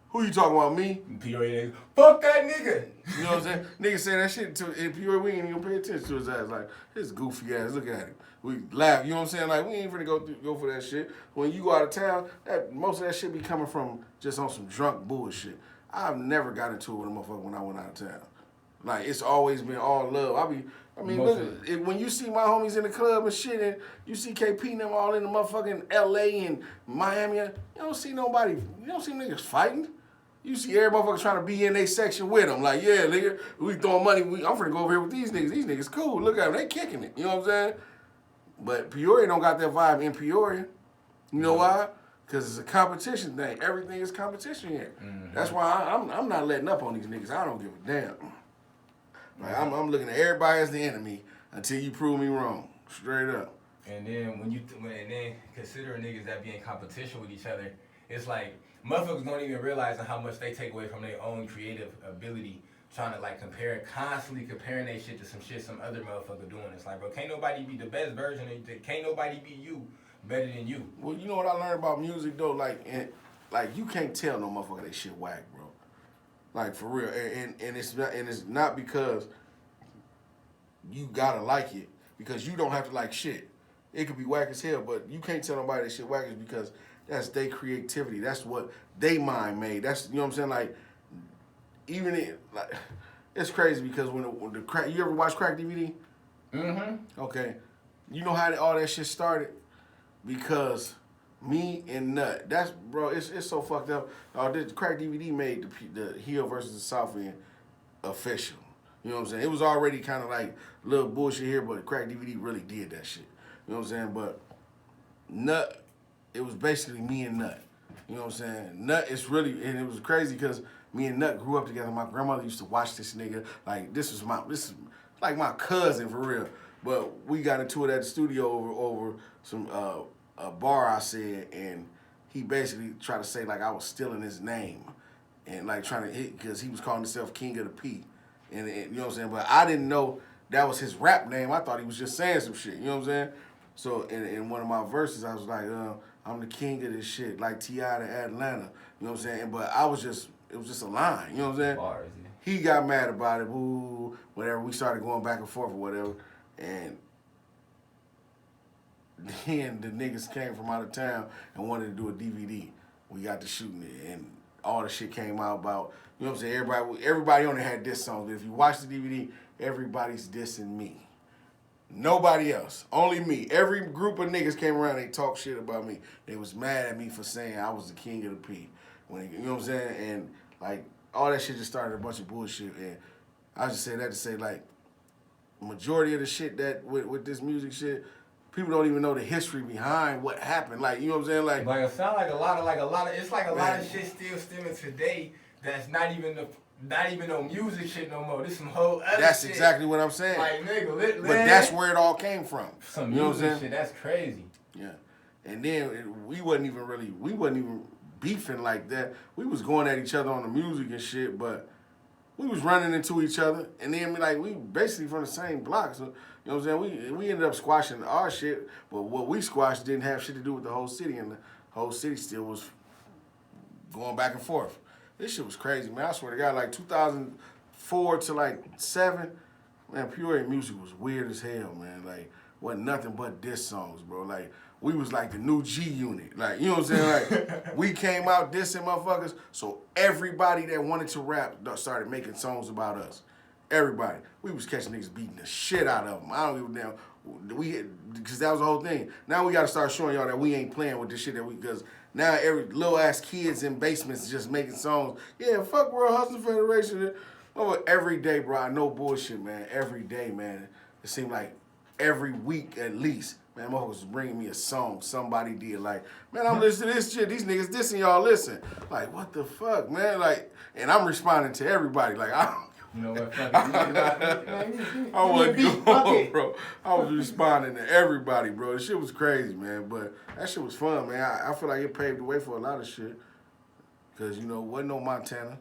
who you talking about, me? Peoria nigga, fuck that nigga. You know what I'm saying? Nigga saying that shit in Peoria, we ain't even pay attention to his ass. Like, his goofy ass, look at him. We laugh, you know what I'm saying? Like, we ain't finna go for that shit. When you go out of town, most of that shit be coming from just on some drunk bullshit. I've never got into it with a motherfucker when I went out of town. Like, it's always been all love. Look, when you see my homies in the club and shit, and you see KP and them all in the motherfucking LA and Miami, you don't see niggas fighting. You see every motherfucker trying to be in their section with them. Like, yeah, nigga, we throwing money. I'm finna go over here with these niggas. These niggas cool. Look at them. They kicking it. You know what I'm saying? But Peoria don't got that vibe in Peoria. You know why? Because it's a competition thing. Everything is competition here. Mm-hmm. That's why I'm not letting up on these niggas. I don't give a damn. Like, I'm looking at everybody as the enemy until you prove me wrong. Straight up. And then when considering niggas that be in competition with each other, it's like motherfuckers don't even realize how much they take away from their own creative ability trying to like constantly comparing their shit to some shit some other motherfucker doing. It's like, bro, can't nobody be the best version of you. Can't nobody be you better than you. Well, you know what I learned about music though? Like you can't tell no motherfucker they shit whack, bro. Like for real, and it's not because you gotta like it, because you don't have to like shit. It could be whack as hell, but you can't tell nobody that shit whack is because that's their creativity. That's what they mind made. That's, you know what I'm saying. Like it's crazy because when the crack, you ever watch Crack DVD? Mm-hmm. Okay, you know how all that shit started because. Me and Nut. That's, bro, it's so fucked up. This Crack DVD made the Hill versus the South End official. You know what I'm saying? It was already kind of like a little bullshit here, but Crack DVD really did that shit. You know what I'm saying? But Nut, it was basically me and Nut. You know what I'm saying? Nut is really, and it was crazy because me and Nut grew up together. My grandmother used to watch this nigga. Like, this is like my cousin for real. But we got into it at the studio over some, a bar I said, and he basically tried to say like I was stealing his name, and like trying to hit because he was calling himself King of the P, and you know what I'm saying. But I didn't know that was his rap name. I thought he was just saying some shit. You know what I'm saying? So in one of my verses, I was like, I'm the king of this shit, like T.I. to Atlanta. You know what I'm saying? But it was just a line. You know what I'm saying? Bars, yeah. He got mad about it. Boo, whatever. We started going back and forth or whatever, and. Then the niggas came from out of town and wanted to do a DVD. We got to shooting it, and all the shit came out about, you know what I'm saying, everybody on there had diss songs. If you watch the DVD, everybody's dissing me. Nobody else. Only me. Every group of niggas came around, they talked shit about me. They was mad at me for saying I was the king of the P. You know what I'm saying? And like all that shit just started a bunch of bullshit. And I just say that to say like majority of the shit that with this music shit, people don't even know the history behind what happened. Like, you know what I'm saying? Like it sounds like a lot of shit still stemming today that's not even no music shit no more. This some whole other That's shit. Exactly what I'm saying. Like, nigga, but that's where it all came from. Some you know music what I'm saying? shit, that's crazy. Yeah. And then we wasn't even beefing like that. We was going at each other on the music and shit, but we was running into each other, and then like we basically from the same block. So you know what I'm saying? We ended up squashing our shit, but what we squashed didn't have shit to do with the whole city, and the whole city still was going back and forth. This shit was crazy, man. I swear to God, like 2004 to like 7, man, Peoria music was weird as hell, man. Like, wasn't nothing but diss songs, bro. Like, we was like the new G unit. Like, you know what I'm saying? Like, we came out dissing motherfuckers, so everybody that wanted to rap started making songs about us. Everybody. We was catching niggas beating the shit out of them. I don't give a damn. Because that was the whole thing. Now we got to start showing y'all that we ain't playing with this shit because now every little ass kids in basements just making songs. Yeah, fuck World Hustling Federation. Every day, bro, I know bullshit, man. Every day, man. It seemed like every week at least, man, motherfuckers was bringing me a song somebody did. Like, man, I'm listening to this shit. These niggas dissing y'all, listen. Like, what the fuck, man? Like, and I'm responding to everybody. Like, you know what? Fuck it. I wasn't going, bro. I was responding to everybody, bro. This shit was crazy, man. But that shit was fun, man. I feel like it paved the way for a lot of shit. Because, you know, wasn't no Montana.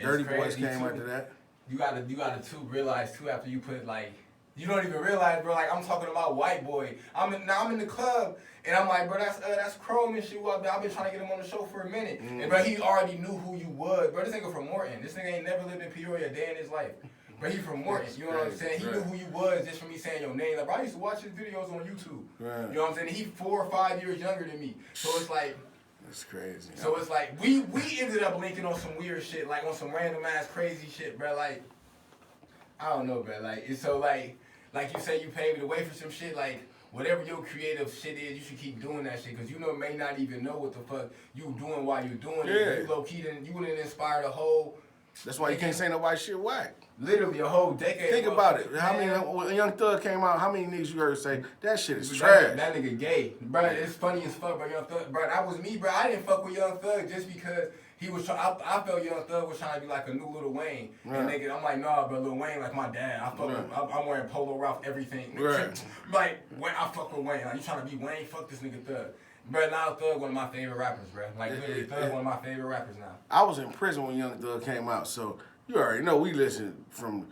Dirty Boys came too. after that. You gotta too realize too after you put like you don't even realize, bro. Like I'm talking about White Boy. I'm in the club and I'm like, bro, that's Khrome and shit. I've been trying to get him on the show for a minute, and bro, he already knew who you was, bro. This nigga from Morton. This nigga ain't never lived in Peoria a day in his life. But he from Morton. You know what I'm saying? He knew who you was just from me saying your name. Like, bro, I used to watch his videos on YouTube. Right. You know what I'm saying? He 4 or 5 years younger than me, so it's like. That's crazy. So it's like we ended up linking on some weird shit, like on some random ass crazy shit, bro. Like I don't know, bro. Like it's so like you say you paved the way for some shit. Like whatever your creative shit is, you should keep doing that shit because you know may not even know what the fuck you doing while you doing it. You low key you wouldn't inspire the whole. That's why you can't say nobody shit whack. Literally a whole decade. Think about it. How many when Young Thug came out? How many niggas you heard say that shit is trash? That nigga gay, bro. It's funny as fuck, bro. Young Thug, bro. That was me, bro. I didn't fuck with Young Thug just because he was. I felt Young Thug was trying to be like a new Lil Wayne. Right. And nigga, I'm like, nah, bro. Lil Wayne like my dad. I fuck with. I'm wearing Polo Ralph everything. Right. Like when I fuck with Wayne. Like you trying to be Wayne? Fuck this nigga Thug. Bro, now Thug one of my favorite rappers, bro. Like literally, Thug one of my favorite rappers now. I was in prison when Young Thug came out, so you already know we listened from.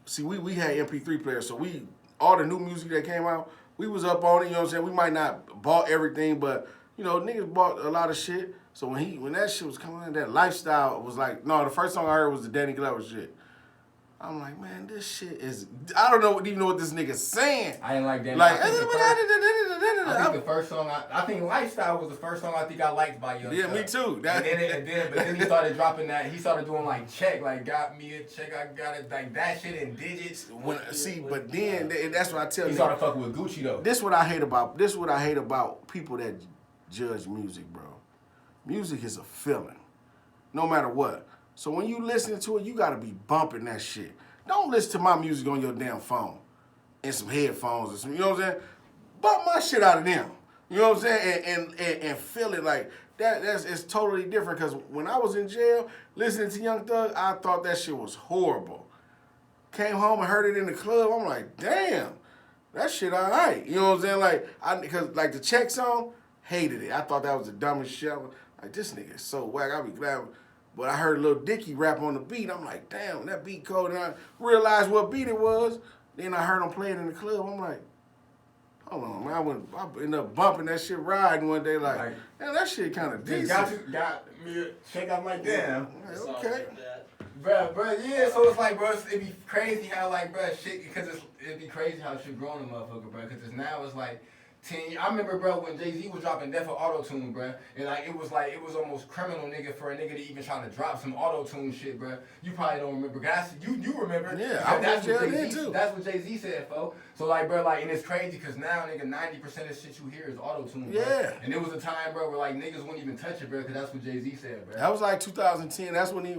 See, we had MP3 players, so all the new music that came out, we was up on it, you know what I'm saying? We might not bought everything, but, you know, niggas bought a lot of shit. So when that shit was coming in, that lifestyle was like, no, the first song I heard was the Danny Glover shit. I'm like, man, this shit is, I don't even know what this nigga's saying. I ain't like Danny. Like, I think the first song, I think Lifestyle was the first song I think I liked by Young Thug. Yeah, me too. But then he started dropping that, he started doing like check, like got me a check, I got it, like that shit in digits. But then, that's what I tell you. He started fucking with Gucci though. This what I hate about people that judge music, bro. Music is a feeling, no matter what. So when you listen to it, you gotta be bumping that shit. Don't listen to my music on your damn phone and some headphones or some, you know what I'm saying? Bump my shit out of them. You know what I'm saying? And feel it like it's totally different. Cause when I was in jail listening to Young Thug, I thought that shit was horrible. Came home and heard it in the club. I'm like, damn, that shit all right. You know what I'm saying? Like because like the Check song, hated it. I thought that was the dumbest shit. I was like, this nigga is so whack. I'll be glad. But I heard Lil Dicky rap on the beat. I'm like, damn, that beat cold. And I realized what beat it was. Then I heard him play it in the club. I'm like, hold on, man. I ended up bumping that shit riding one day. Like, man, that shit kind of decent. Got me a check. I'm like, damn. Like, okay. Bro, yeah. So it's like, bro, it'd be crazy how like, bro, shit, because it'd be crazy how shit growing a motherfucker, bro. Because now it's like 10 years. I remember, bro, when Jay-Z was dropping Death of Auto-Tune, bro. And it was almost criminal, nigga, for a nigga to even try to drop some auto-tune shit, bro. You probably don't remember. You remember. Yeah, I was Jay-Z too. That's what Jay-Z said, fo. So, like, bro, like, and it's crazy because now, nigga, 90% of the shit you hear is auto-tune, bro. Yeah. And there was a time, bro, where, like, niggas wouldn't even touch it, bro, because that's what Jay-Z said, bro. That was like 2010. That's when he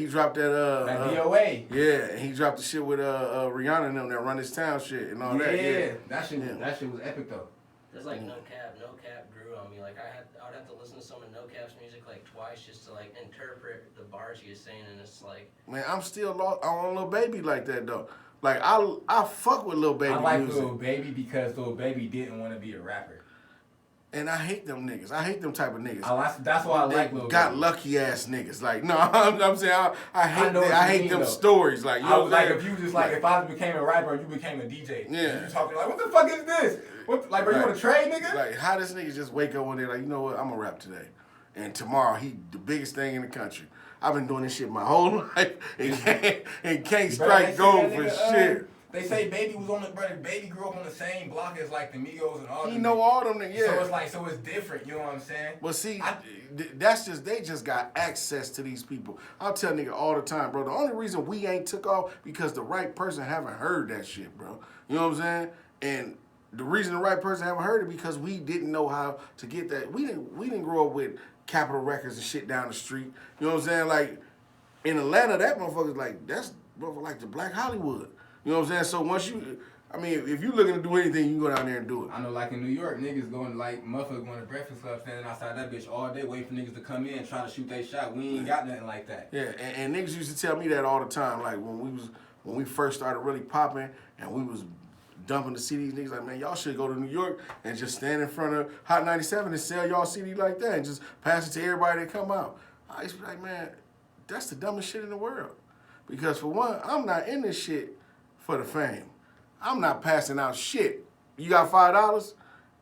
dropped that that DOA. Yeah, and he dropped the shit with Rihanna and them that Run This Town shit and all that. Yeah, that shit was epic though. There's like no cap grew on me. Like I would have to listen to some of No Cap's music like twice just to like interpret the bars he was saying, and it's like, man, I'm still on Lil Baby like that though. Like I fuck with Lil Baby. I like music. Lil Baby because Lil Baby didn't want to be a rapper. And I hate them niggas. I hate them type of niggas. That's why I like Lil got Baby. lucky ass niggas. Like, no, I'm saying I hate them though. stories. Like, you know like if you just like if I became a rapper and you became a DJ, yeah, you talking like, what the fuck is this? What like, bro, you want to trade, nigga? Like, how this nigga just wake up one day like, you know what? I'm gonna rap today, and tomorrow he the biggest thing in the country. I've been doing this shit my whole life and can't strike gold for shit. They say Baby was on the brother. Baby grew up on the same block as like the Migos and all. He know all them niggas. Yeah. So it's different. You know what I'm saying? Well, see, they just got access to these people. I'll tell nigga all the time, bro. The only reason we ain't took off because the right person haven't heard that shit, bro. You know what I'm saying? And the reason the right person haven't heard it because we didn't know how to get that. We didn't grow up with Capitol Records and shit down the street. You know what I'm saying? Like in Atlanta, that motherfucker's like that's motherfucker like the Black Hollywood. You know what I'm saying? So once if you looking to do anything, you can go down there and do it. I know, like in New York, niggas going like motherfuckers going to Breakfast Club, standing outside that bitch all day, waiting for niggas to come in and try to shoot their shot. We ain't got nothing like that. Yeah, and niggas used to tell me that all the time. Like when we first started really popping and we was dumping the CDs, niggas like, man, y'all should go to New York and just stand in front of Hot 97 and sell y'all CD like that and just pass it to everybody that come out. I used to be like, man, that's the dumbest shit in the world. Because for one, I'm not in this shit for the fame. I'm not passing out shit. You got $5?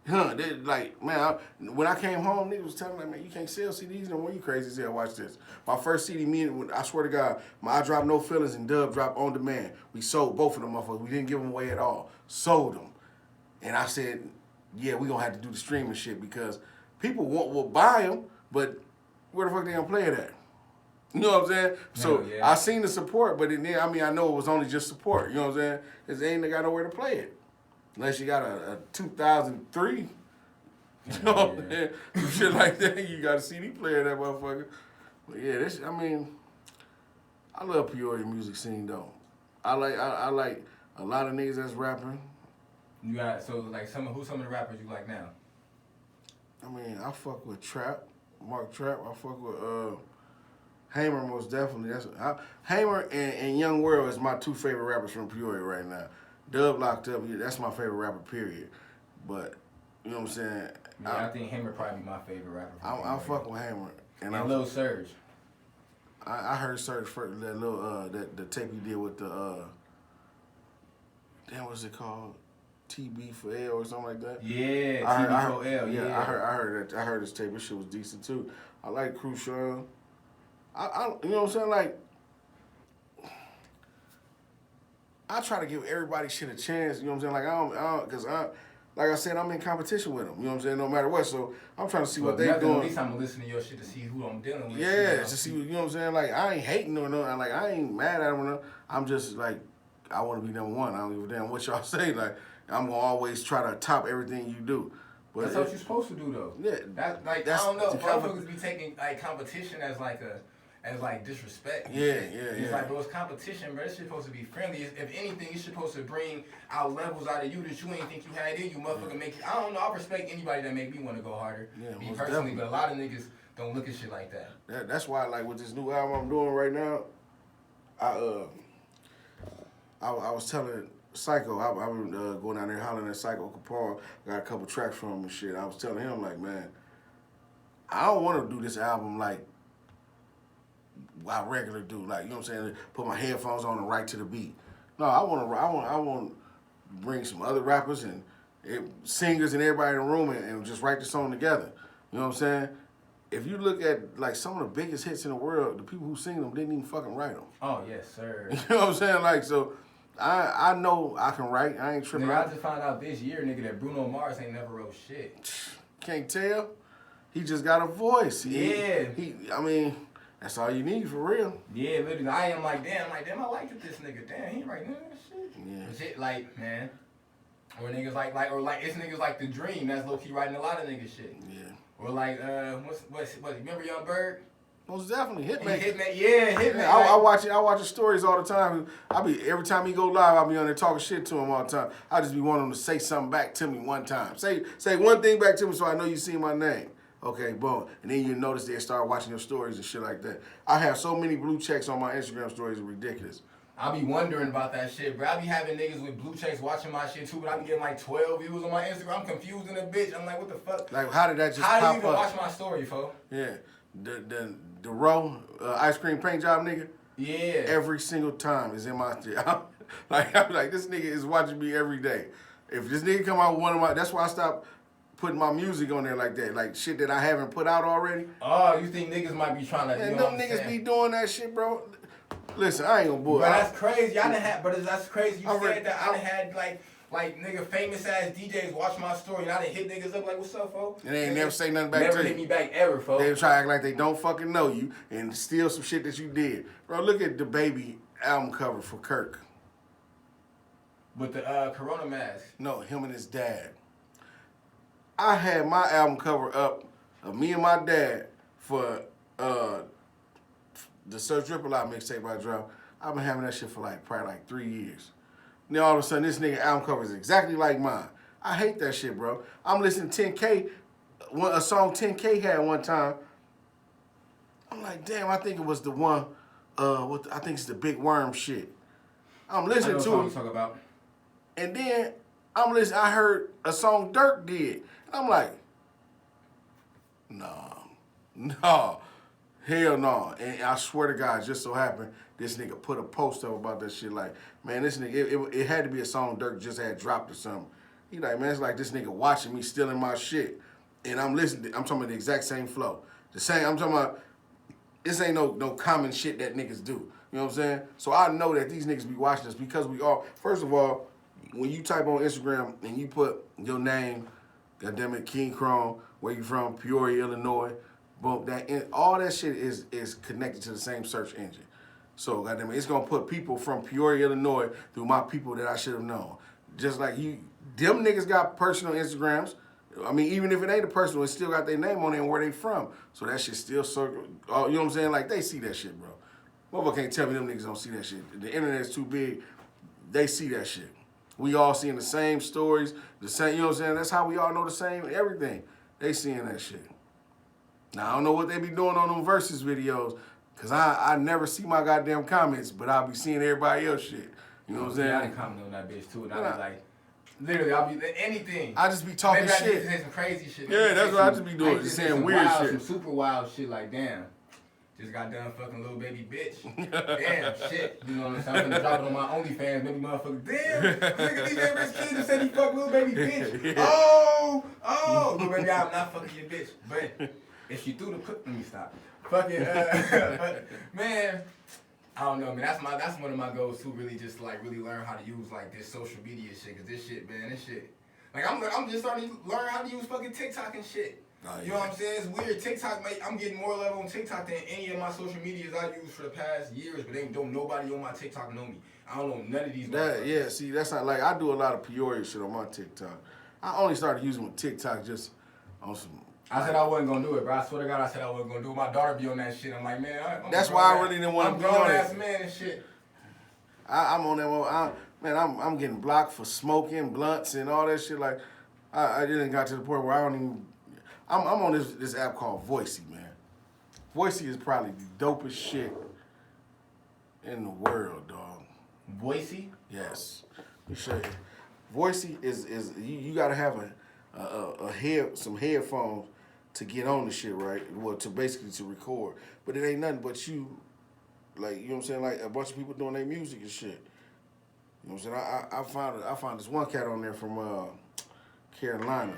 Huh? Like, man, when I came home, niggas was telling me, like, man, you can't sell CDs no more. You crazy as hell. Watch this. My first CD, I swear to God, my I Drop No Feelings and Dub Drop On Demand. We sold both of them motherfuckers. We didn't give them away at all. Sold them. And I said, yeah, we gonna have to do the streaming shit because people will buy them, but where the fuck they gonna play it at? You know what I'm saying? So yeah. I seen the support, but then I know it was only just support. You know what I'm saying? Because they ain't got nowhere to play it. Unless you got a 2003, you know what I'm saying? Some shit like that, you got a CD player, that motherfucker. But yeah, I love Peoria music scene though. I like a lot of niggas that's rapping. You got who's some of the rappers you like now? I mean, I fuck with Trap, Mark Trap. I fuck with Hamer most definitely. Hamer and Young World is my two favorite rappers from Peoria right now. Dub Locked Up, that's my favorite rapper, period. But, you know what I'm saying? Yeah, I think Hamer probably my favorite rapper. I fuck with Hamer. And Lil Surge. I heard Surge first, that little, the tape he did with the, damn, what's it called? TB for L or something like that? Yeah, TB for L, yeah. I heard that. I heard his tape. This shit was decent, too. I like Crucial. You know what I'm saying? Like, I try to give everybody shit a chance. You know what I'm saying? Like, because like I said, I'm in competition with them. You know what I'm saying? No matter what. So I'm trying to see what they doing. At least I'm gonna listen to your shit to see who I'm dealing with. Yeah, to see. You know what I'm saying? Like, I ain't hating or nothing. Like, I ain't mad at them. I'm just like, I want to be number one. I don't give a damn what y'all say. Like, I'm gonna always try to top everything you do. But that's what you're supposed to do, though. Yeah, I don't know. Motherfuckers be taking like competition as disrespect. Yeah. It's like, bro, it's competition, bro. It's supposed to be friendly. If anything, it's supposed to bring out levels out of you that you ain't think you had in you. Motherfucker make you. I don't know. I respect anybody that make me want to go harder. Yeah, me personally, definitely. But a lot of niggas don't look at shit like that. That's why, like, with this new album I'm doing right now, I was telling Psycho, I've been going down there hollering at Psycho Capone. Got a couple tracks from him and shit. I was telling him, like, man, I don't want to do this album like I regular do, like, you know what I'm saying, put my headphones on and write to the beat. No, I want to bring some other rappers and singers and everybody in the room and just write the song together. You know what I'm saying? If you look at like some of the biggest hits in the world, the people who sing them didn't even fucking write them. Oh yes, sir. You know what I'm saying? Like, so I know I can write. I ain't tripping. Nigga, I just found out this year, nigga, that Bruno Mars ain't never wrote shit. Can't tell. He just got a voice. Yeah. I mean, that's all you need for real. Yeah, literally. I am like, damn, I liked this nigga. Damn, he ain't writing none of that shit. Yeah. But shit, like, man. Or niggas like it's niggas like The Dream that's low key writing a lot of nigga shit. Yeah. Or like, what? Remember Young Bird? Most definitely, Hitman. Hitman. I watch his stories all the time. Every time he go live, I'll be on there talking shit to him all the time. I just be wanting him to say something back to me one time. Say one thing back to me so I know you see my name. Okay, boom. And then you notice they start watching your stories and shit like that. I have so many blue checks on my Instagram stories, it's ridiculous. I be wondering about that shit, bro. I be having niggas with blue checks watching my shit too, but I be getting like 12 views on my Instagram. I'm confused in a bitch. I'm like, what the fuck? Like, how did that just How pop do you even up? watch my story, fo? Yeah, the row ice cream paint job nigga. Yeah. Every single time is in my I'm like, this nigga is watching me every day. If this nigga come out with one of my, that's why I stopped putting my music on there like that, like shit that I haven't put out already. Oh, you think niggas might be trying to? And you know them niggas be doing that shit, bro. Listen, I ain't gonna bull. But that's crazy. I done had, but that's crazy. You I said read- that I done had like nigga famous ass DJs watch my story, and I done hit niggas up like, what's up, fo? And they ain't never say nothing back Never to hit you. me back ever, fo. They try to act like they don't fucking know you and steal some shit that you did. Bro, look at the Baby album cover for Kirk. With the Corona mask. No, him and his dad. I had my album cover up of me and my dad for the Search Triple I mixtape I dropped. I've been having that shit for probably 3 years. Then all of a sudden, this nigga album cover is exactly like mine. I hate that shit, bro. I'm listening to 10K, a song 10K had one time. I'm like, damn, I think it was the one, I think it's the Big Worm shit. I'm listening to what it. you talk about. And then I heard a song Dirk did. And I'm like, no, hell no. And I swear to God, just so happened, this nigga put a post up about that shit like, man, this nigga, it had to be a song Dirk just had dropped or something. He like, man, it's like this nigga watching me stealing my shit. And I'm listening, I'm talking about the exact same flow. The same, I'm talking about, this ain't no common shit that niggas do. You know what I'm saying? So I know that these niggas be watching us because we all, first of all, when you type on Instagram and you put your name, goddammit, King Khrome, where you from, Peoria, Illinois, boom, all that shit is connected to the same search engine. So goddammit, it's gonna put people from Peoria, Illinois through my people that I should have known. Just like you, them niggas got personal Instagrams. I mean, even if it ain't a personal, it still got their name on it and where they from. So that shit still circle. You know what I'm saying? Like, they see that shit, bro. Motherfucker can't tell me them niggas don't see that shit. The internet's too big. They see that shit. We all seeing the same stories, the same, you know what I'm saying? That's how we all know the same everything. They seeing that shit. Now, I don't know what they be doing on them Versus videos, because I never see my goddamn comments, but I'll be seeing everybody else shit. You know what I'm saying? Yeah, I done commented on that bitch too, and I was like, literally, I'll be anything. I just be talking Maybe shit. I just say some crazy shit. Yeah, that's what I just be doing, just saying some weird wild, shit. Some super wild shit, like, damn. Just got done fucking little baby bitch. Damn, shit. You know what I'm saying? I'm gonna drop it on my OnlyFans. Maybe motherfucker, damn, nigga, DJ RichKen just said he fucked little baby bitch. Yeah. Oh, little baby, I'm not fucking your bitch. But if she threw the let me stop. Fucking, man, I don't know, man. That's one of my goals too. Really, just really learn how to use this social media shit. Cause this shit, man, this shit. Like I'm just starting to learn how to use fucking TikTok and shit. Oh, yeah. You know what I'm saying? It's weird. TikTok, mate, I'm getting more love on TikTok than any of my social medias I used for the past years, but don't nobody on my TikTok know me. I don't know none of these motherfuckers. Yeah, see, that's not I do a lot of Peoria shit on my TikTok. I only started using TikTok just on some. I said I wasn't gonna do it, bro. I swear to God, I said I wasn't gonna do it. My daughter be on that shit. I'm like, man, That's why I really didn't want to be on grown it. ass man and shit. I'm on that one. I'm getting blocked for smoking blunts and all that shit. Like, I didn't got to the point where I don't even. I'm on this app called Voisey, man. Voisey is probably the dopest shit in the world, dog. Voisey? Yes. Let me show you. Voisey is you gotta have some headphones to get on the shit, right? Well, to basically to record. But it ain't nothing but you, you know what I'm saying, like a bunch of people doing their music and shit. You know what I'm saying? I found this one cat on there from Carolina.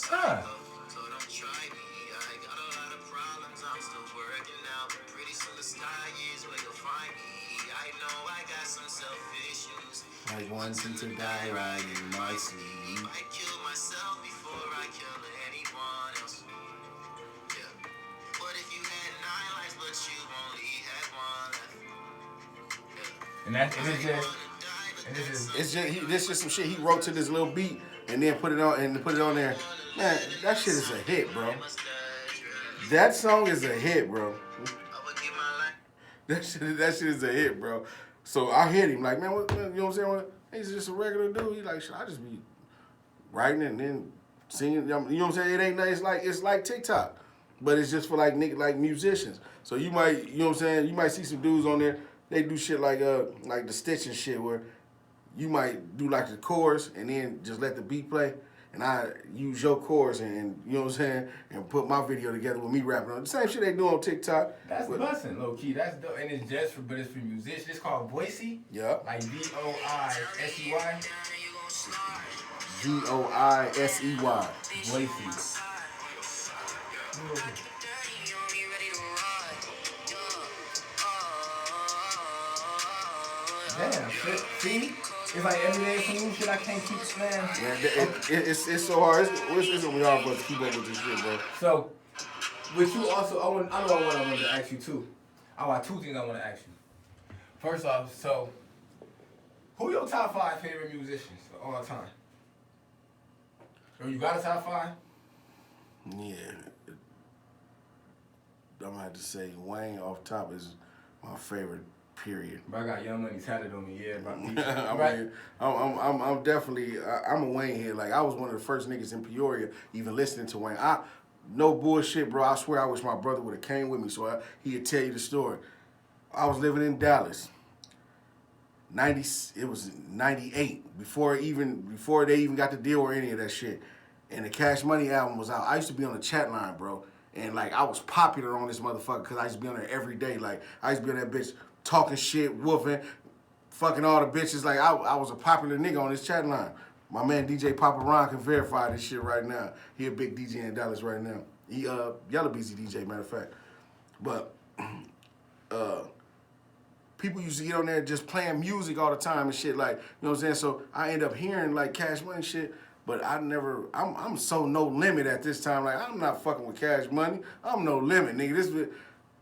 Huh. Like wanting to die right in my sleep. I kill myself before I kill anyone else. Yeah. But if you had 9 lives, but you only had 1 left. Yeah. This just some shit he wrote to this little beat and then put it on there. Man, that shit is a hit, bro. That song is a hit, bro. That shit is a hit, bro. So I hit him like, man, what, you know what I'm saying? He's just a regular dude. He like, shit, I just be writing and then singing. You know what I'm saying? It ain't nothing. It's like TikTok, but it's just for like like musicians. So you might, you know what I'm saying? You might see some dudes on there. They do shit like the stitching shit where you might do like the chorus and then just let the beat play. And I use your chorus and you know what I'm saying, and put my video together with me rapping on the same shit they do on TikTok. That's busting, low key. That's dope, and it's just but it's for musicians. It's called Voisey. Yeah. Like Voisey. Voisey. Voisey. Damn, shit. See? It's like every day some new shit I can't keep playing. Man, it's so hard. It's gonna be hard for us to keep up with this shit, bro. So, with you also, I wanted to ask you too. I got two things I want to ask you. First off, so, who your top 5 favorite musicians of all time? Or you got a top 5? Yeah. I'm gonna have to say Wayne off top is my favorite. Period. Bro, I got Young Money tatted on me, yeah, bro. I'm definitely I'm a Wayne head. Like I was one of the first niggas in Peoria even listening to Wayne. No bullshit, bro. I swear I wish my brother would have came with me so he'd tell you the story. I was living in Dallas. It was 98 before they even got the deal or any of that shit. And the Cash Money album was out. I used to be on the chat line, bro. And like I was popular on this motherfucker because I used to be on there every day. Like I used to be on that bitch talking shit, woofing, fucking all the bitches. Like I was a popular nigga on this chat line. My man DJ Papa Ron can verify this shit right now. He a big DJ in Dallas right now. He Yellow Beezy DJ, matter of fact. But people used to get on there just playing music all the time and shit. Like, you know what I'm saying? So I end up hearing like Cash Money shit. But I'm so no limit at this time. Like I'm not fucking with Cash Money. I'm no limit, nigga.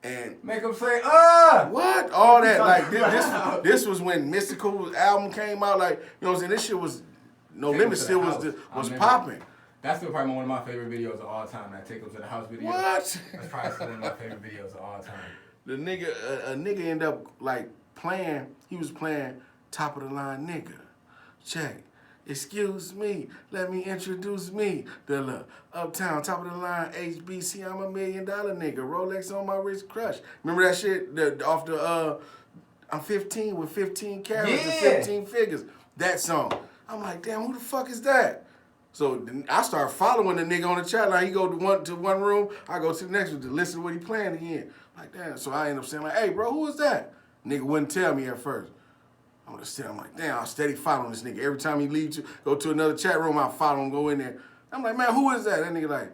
And make them say, what? All that. Like, this was when Mystical album came out. Like, you know what I'm saying? This shit was, No Limit still was popping. That's still probably one of my favorite videos of all time, that Take 'Em to the House video. What? That's probably still one of my favorite videos of all time. The nigga, a nigga ended up, like, he was playing Top of the Line Nigga. Check. Excuse me, let me introduce me. The Uptown, top of the line, HBC, I'm $1 million nigga. Rolex on my wrist crush. Remember that shit off the, I'm 15 with 15 carats and 15 figures. That song. I'm like, damn, who the fuck is that? So I start following the nigga on the chat line. He go to one room, I go to the next one to listen to what he playing again. Like, damn. So I end up saying, like, hey, bro, who is that? Nigga wouldn't tell me at first. I'm like, damn, I'm steady following this nigga. Every time he leaves, go to another chat room, I follow him, go in there. I'm like, man, who is that? That nigga like,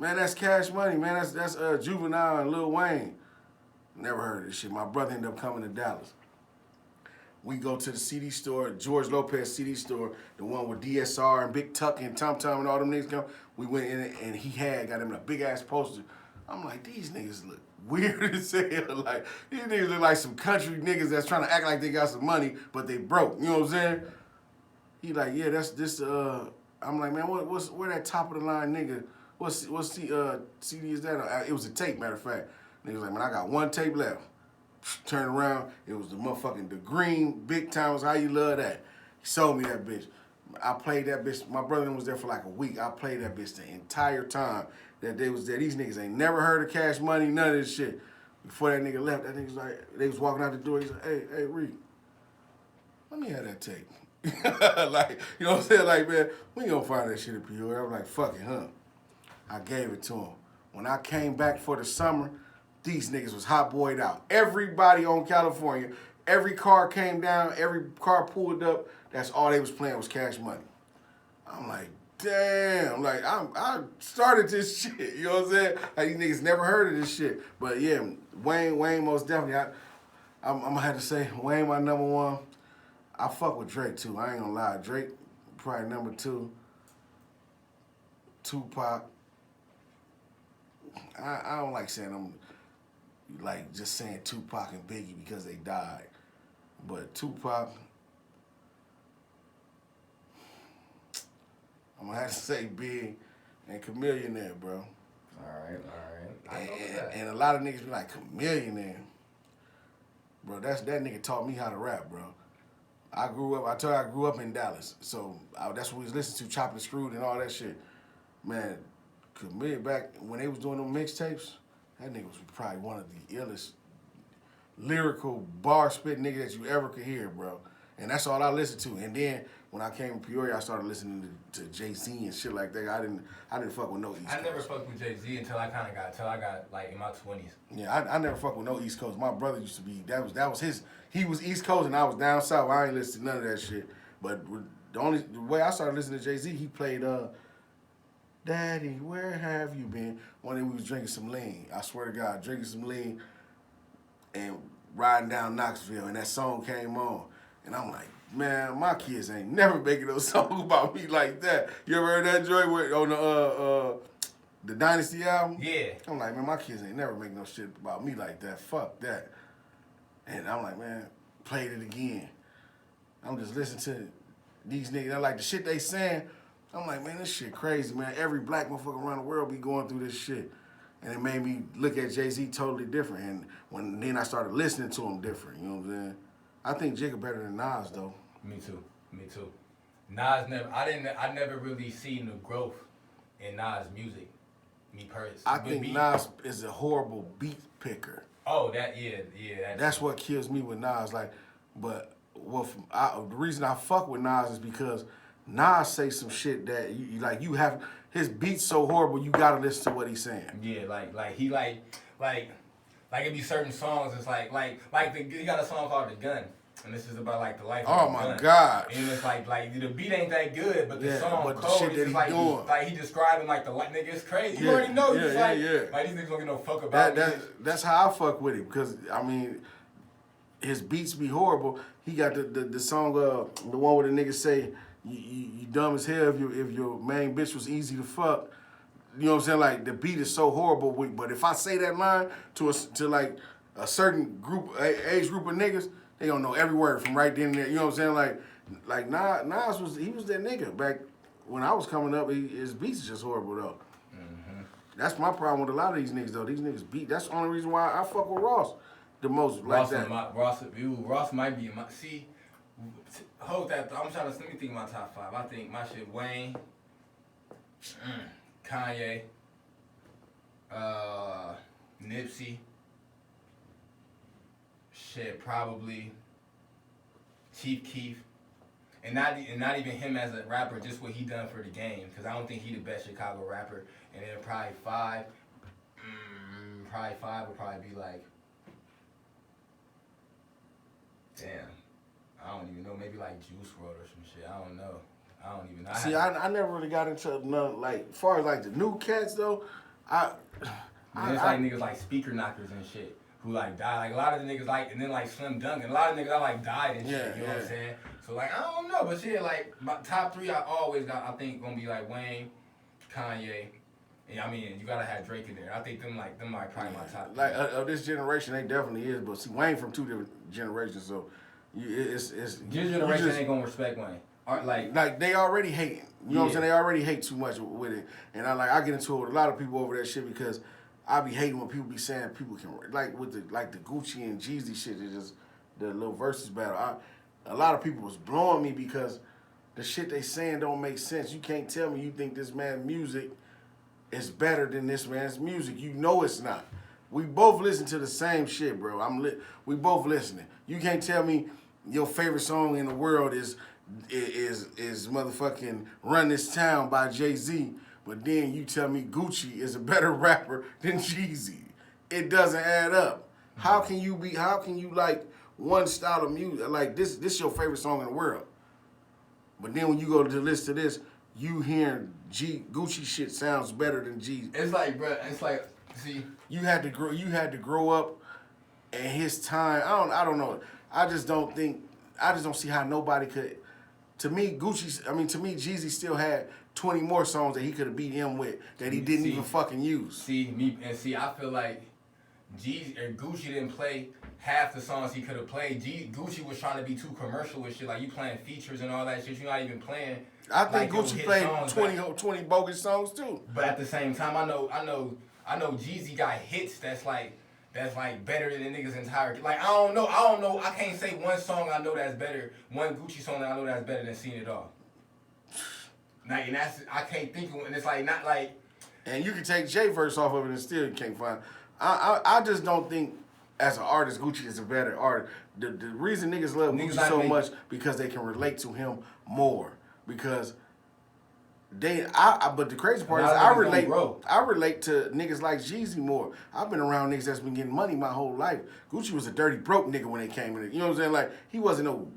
man, that's Cash Money, man. That's Juvenile and Lil Wayne. Never heard of this shit. My brother ended up coming to Dallas. We go to the CD store, George Lopez CD store, the one with DSR and Big Tuck and Tom Tom and all them niggas come. We went in and he got him a big ass poster. I'm like, these niggas look weird as hell. Like, these niggas look like some country niggas that's trying to act like they got some money, but they broke. You know what I'm saying? He like, yeah, that's this. I'm like, man, where that top of the line nigga? What CD is that? It was a tape, matter of fact. Niggas like, man, I got one tape left. Turn around, it was the green Big Time was How You Love That. He sold me that bitch. I played that bitch. My brother was there for like a week. I played that bitch the entire time that they was there. These niggas ain't never heard of Cash Money, none of this shit. Before that nigga left, that nigga's like, they was walking out the door. He's like, hey, Reed, let me have that tape. Like, you know what I'm saying? Like, man, we ain't gonna find that shit in Peoria. I'm like, fuck it, huh? I gave it to him. When I came back for the summer, these niggas was hot boyed out. Everybody on California, every car came down, every car pulled up, that's all they was playing was Cash Money. I'm like, damn, like I started this shit, you know what I'm saying? Like these niggas never heard of this shit. But yeah, Wayne most definitely, I'm gonna have to say, Wayne my number one. I fuck with Drake too, I ain't gonna lie. Drake probably number 2. Tupac. I don't like saying I'm like just saying Tupac and Biggie because they died. But Tupac, I'm gonna have to say Big and Chameleonaire, bro. All right. And a lot of niggas be like, Chameleonaire. Bro, that nigga taught me how to rap, bro. I grew up in Dallas, so that's what we was listening to, Chopped and Screwed and all that shit. Man, cause me back when they was doing them mixtapes, that nigga was probably one of the illest lyrical bar spit nigga that you ever could hear, bro. And that's all I listened to. And then when I came to Peoria, I started listening to Jay-Z and shit like that. I didn't fuck with no East Coast. I never fucked with Jay-Z until I got like in my 20s. Yeah, I never fucked with no East Coast. My brother used to be, that was his, he was East Coast and I was down south. I ain't listened to none of that shit. But the way I started listening to Jay-Z, he played, Daddy, where have you been? One day we was drinking some lean. I swear to God, drinking some lean and riding down Knoxville, and that song came on. And I'm like, man, my kids ain't never making no song about me like that. You ever heard that joint on the Dynasty album? Yeah. I'm like, man, my kids ain't never making no shit about me like that. Fuck that. And I'm like, man, played it again. I'm just listening to these niggas. Like the shit they saying. I'm like, man, this shit crazy, man. Every black motherfucker around the world be going through this shit. And it made me look at Jay-Z totally different. And then I started listening to him different, you know what I'm saying? I think Jigga better than Nas, though. Me too. Nas I never really seen the growth in Nas music. Me personally. I think Nas is a horrible beat picker. Oh, yeah. That's what kills me with Nas. Like, but the reason I fuck with Nas is because Nas say some shit that you have. His beat's so horrible, you gotta listen to what he's saying. Yeah, he it be certain songs. It's he got a song called The Gun, and this is about like the life. Oh of the my gun. God! And it's like the beat ain't that good, but the song but the cold. shit that It's like doing. he describing like the light nigga. It's crazy. You Yeah, already know. yeah, It's yeah, like yeah. these niggas don't give no fuck about That's how I fuck with him, because I mean, his beats be horrible. He got the song, the one where the niggas say, you dumb as hell if your main bitch was easy to fuck. You know what I'm saying? Like, the beat is so horrible, but if I say that line to like a certain age group of niggas, they don't know every word from right then and there. You know what I'm saying? Like Nas was that nigga back when I was coming up. His beats is just horrible though. Mm-hmm. That's my problem with a lot of these niggas though. These niggas beat. That's the only reason why I fuck with Ross the most. Ross like that. Ross might be in my hold that. Let me think of my top 5. I think my shit Wayne, Kanye, Nipsey. Shit, probably Chief Keef, and not even him as a rapper, just what he done for the game. Cause I don't think he the best Chicago rapper. And then probably 5 would probably be like, damn, I don't even know. Maybe like Juice WRLD or some shit. I don't know. I don't even know. See, I never really got into none, like, as far as like the new cats though. It's like niggas like Speaker Knockers and shit. Who like died, like a lot of the niggas like, and then like Slim Duncan, a lot of niggas I like died and shit, you know what I'm saying? So like, I don't know, but shit, like my top 3 I think gonna be like Wayne, Kanye, and I mean, you gotta have Drake in there. I think them like probably my top 3. Like of this generation, they definitely is, but see, Wayne from 2 different generations, so it's this generation ain't gonna respect Wayne. Like they already hating, you know what I'm saying? They already hate too much with it, and I get into it with a lot of people over that shit because I be hating when people be saying people can, like with the Gucci and Jeezy shit, it's just the little versus battle. A lot of people was blowing me because the shit they saying don't make sense. You can't tell me you think this man's music is better than this man's music. You know it's not. We both listen to the same shit, bro. We both listening. You can't tell me your favorite song in the world is motherfucking Run This Town by Jay-Z. But then you tell me Gucci is a better rapper than Jeezy. It doesn't add up. How can you like one style of music? Like this your favorite song in the world. But then when you go to listen to this, you hearing Gucci shit sounds better than Jeezy. It's like, bro, see, you had to grow up in his time. I don't know. I just don't see how nobody could. To me, Jeezy still had 20 more songs that he could have beat him with that he didn't even fucking use. I feel like Gucci didn't play half the songs he could have played. Gucci was trying to be too commercial with shit. Like, you playing features and all that shit. You're not even playing. I think like, Gucci played 20 bogus songs too. But at the same time, I know Jeezy got hits that's like better than niggas' entire. Like, I don't know. I can't say one song I know that's better. One Gucci song that I know that's better than Seen It All. Like, and that's I can't think of one. And it's like not like. And you can take J verse off of it and still you can't find. I just don't think as an artist Gucci is a better artist. The reason niggas love Gucci so much because they can relate to him more because. But the crazy part is I relate to niggas like Jeezy more. I've been around niggas that's been getting money my whole life. Gucci was a dirty broke nigga when they came in. You know what I'm saying? Like he wasn't no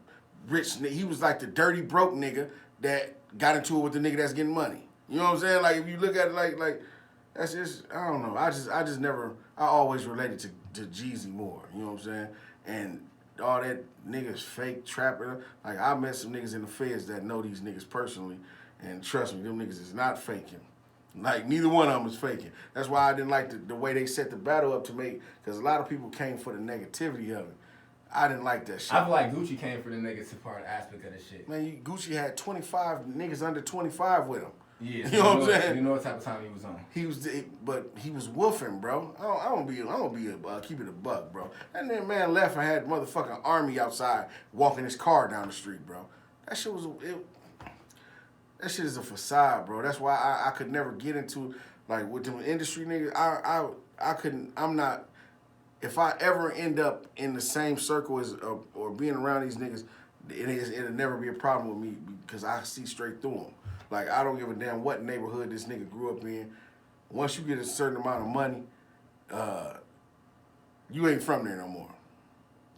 rich nigga. He was like the dirty broke nigga that got into it with the nigga that's getting money. You know what I'm saying? Like if you look at it like that's just I don't know. I always related to Jeezy more. You know what I'm saying? And all that niggas fake trapping. Like I met some niggas in the feds that know these niggas personally. And trust me, them niggas is not faking. Like, neither one of them is faking. That's why I didn't like the way they set the battle up to make, because a lot of people came for the negativity of it. I didn't like that shit. I feel like Gucci came for the negative part aspect of the shit. Man, Gucci had 25 niggas under 25 with him. Yeah, you know what I'm saying? You know what type of time he was on. But he was woofing, bro. I don't be keep it a buck, bro. And then man left and had motherfucking army outside walking his car down the street, bro. That shit was That shit is a facade, bro. That's why I could never get into, like, with them industry niggas. I couldn't, I'm not, if I ever end up in the same circle as, or being around these niggas, it'll never be a problem with me because I see straight through them. Like, I don't give a damn what neighborhood this nigga grew up in. Once you get a certain amount of money, you ain't from there no more.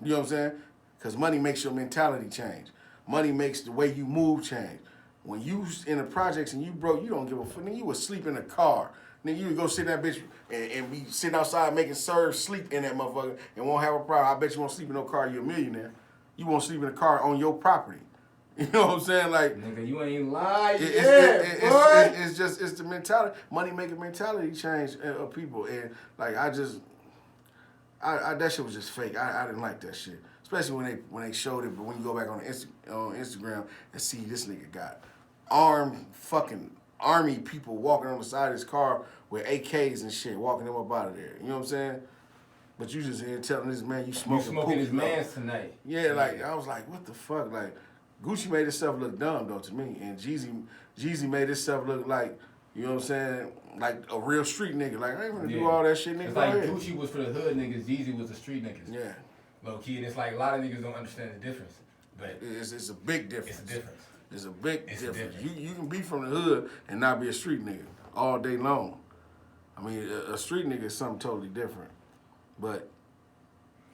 You know what I'm saying? Because money makes your mentality change. Money makes the way you move change. When you in the projects and you broke, you don't give a fuck. Nigga, you would sleep in a car. Nigga, you would go sit in that bitch and be sitting outside making serves sleep in that motherfucker and won't have a problem. I bet you won't sleep in no car, you're a millionaire. You won't sleep in a car on your property. You know what I'm saying? Like, nigga, you ain't lying. It's the mentality. Money making mentality change of people. And like I that shit was just fake. I didn't like that shit. Especially when they showed it, but when you go back on Instagram and see this nigga got armed fucking army people walking on the side of his car with AKs and shit, walking him up out of there. You know what I'm saying? But you just here telling this man you smoking his mans tonight. Yeah, like I was like, what the fuck? Like Gucci made himself look dumb though to me, and Jeezy made himself look like, you know what I'm saying, like a real street nigga. Like I ain't gonna do all that shit, nigga. It's like Gucci was for the hood niggas, Jeezy was the street niggas. Yeah. Low key, and it's like a lot of niggas don't understand the difference. But it's a big difference. It's a difference. It's a big difference. You can be from the hood and not be a street nigga all day long. I mean, a street nigga is something totally different. But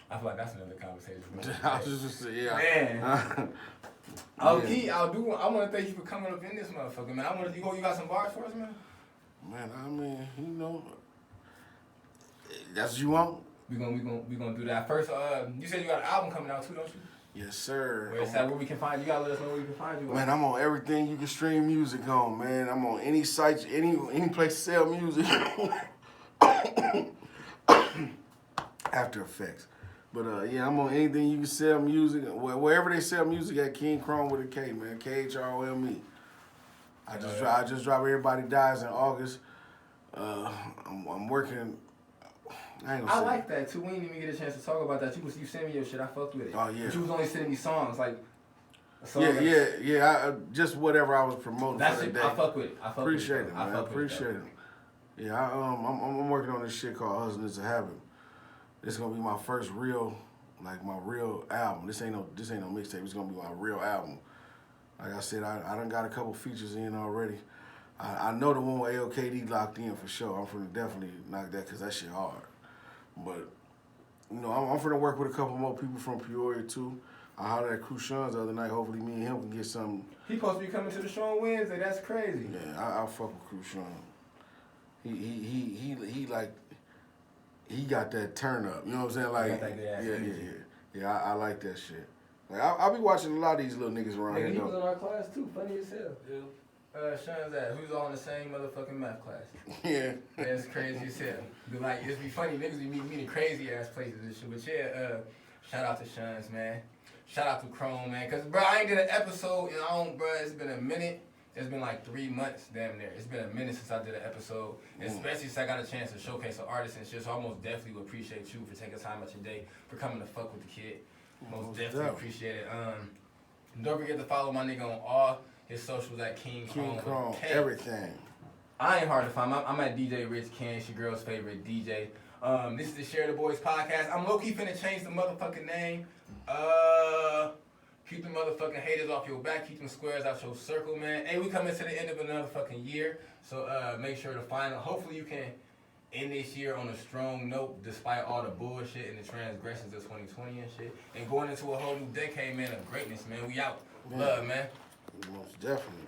I feel like that's another conversation. I was just saying, yeah. Man. I want to thank you for coming up in this motherfucker, man. You got some bars for us, man? Man, I mean, you know, that's what you want? We gonna do that. First, you said you got an album coming out too, don't you? Yes, sir. Where we can find you? You gotta let us know where we can find you. Man, I'm on everything you can stream music on, man. I'm on any site, any place to sell music. After Effects. But yeah, I'm on anything you can sell music. Wherever they sell music at King Khrome with a K, man. Khrome. I just dropped Everybody Dies in August. I'm working. I like that too. We didn't even get a chance to talk about that. You sent me your shit. I fucked with it. Oh yeah. But you was only sending me songs like. I just whatever I was promoting for that it. day. I fuck with it. Appreciate it, man. I appreciate it. Yeah, I'm working on this shit called Hustling Is a Habit. This is gonna be my first real album. This ain't no mixtape. It's gonna be my real album. Like I said, I done got a couple features in already. I know the one with AOKD locked in for sure. I'm finna definitely knock that because that shit hard. But, you know, I'm finna work with a couple more people from Peoria, too. I hollered at Crucians the other night. Hopefully me and him can get something. He supposed to be coming to the show on Wednesday. That's crazy. Yeah, I'll fuck with Crucian. He got that turn up. You know what I'm saying? Like, yeah, I like that shit. Like, I'll be watching a lot of these little niggas around here. He was in our class, too. Funny as hell. Dude. Sean's that. Who's all in the same motherfucking math class? Yeah. That's crazy as hell. But like, it's be funny, niggas be meeting crazy ass places and shit. But yeah, shout out to Sean's, man. Shout out to Khrome, man. Cause bro, I ain't did an episode and it's been a minute. It's been like 3 months, damn near. It's been a minute since I did an episode, especially since I got a chance to showcase an artist and shit. So I most definitely would appreciate you for taking time out your day for coming to fuck with the kid. Most definitely appreciate it. Don't forget to follow my nigga on all His socials at King King Khrome. Khrome, K. everything. I ain't hard to find. I'm at DJ RichKen. It's your girl's favorite DJ. This is the Share the Boys podcast. I'm low-key finna change the motherfucking name. Keep the motherfucking haters off your back. Keep them squares out your circle, man. Hey, we coming to the end of another fucking year. So make sure to find it. Hopefully you can end this year on a strong note despite all the bullshit and the transgressions of 2020 and shit. And going into a whole new decade, man, of greatness, man. We out. Man. Love, man. Most definitely.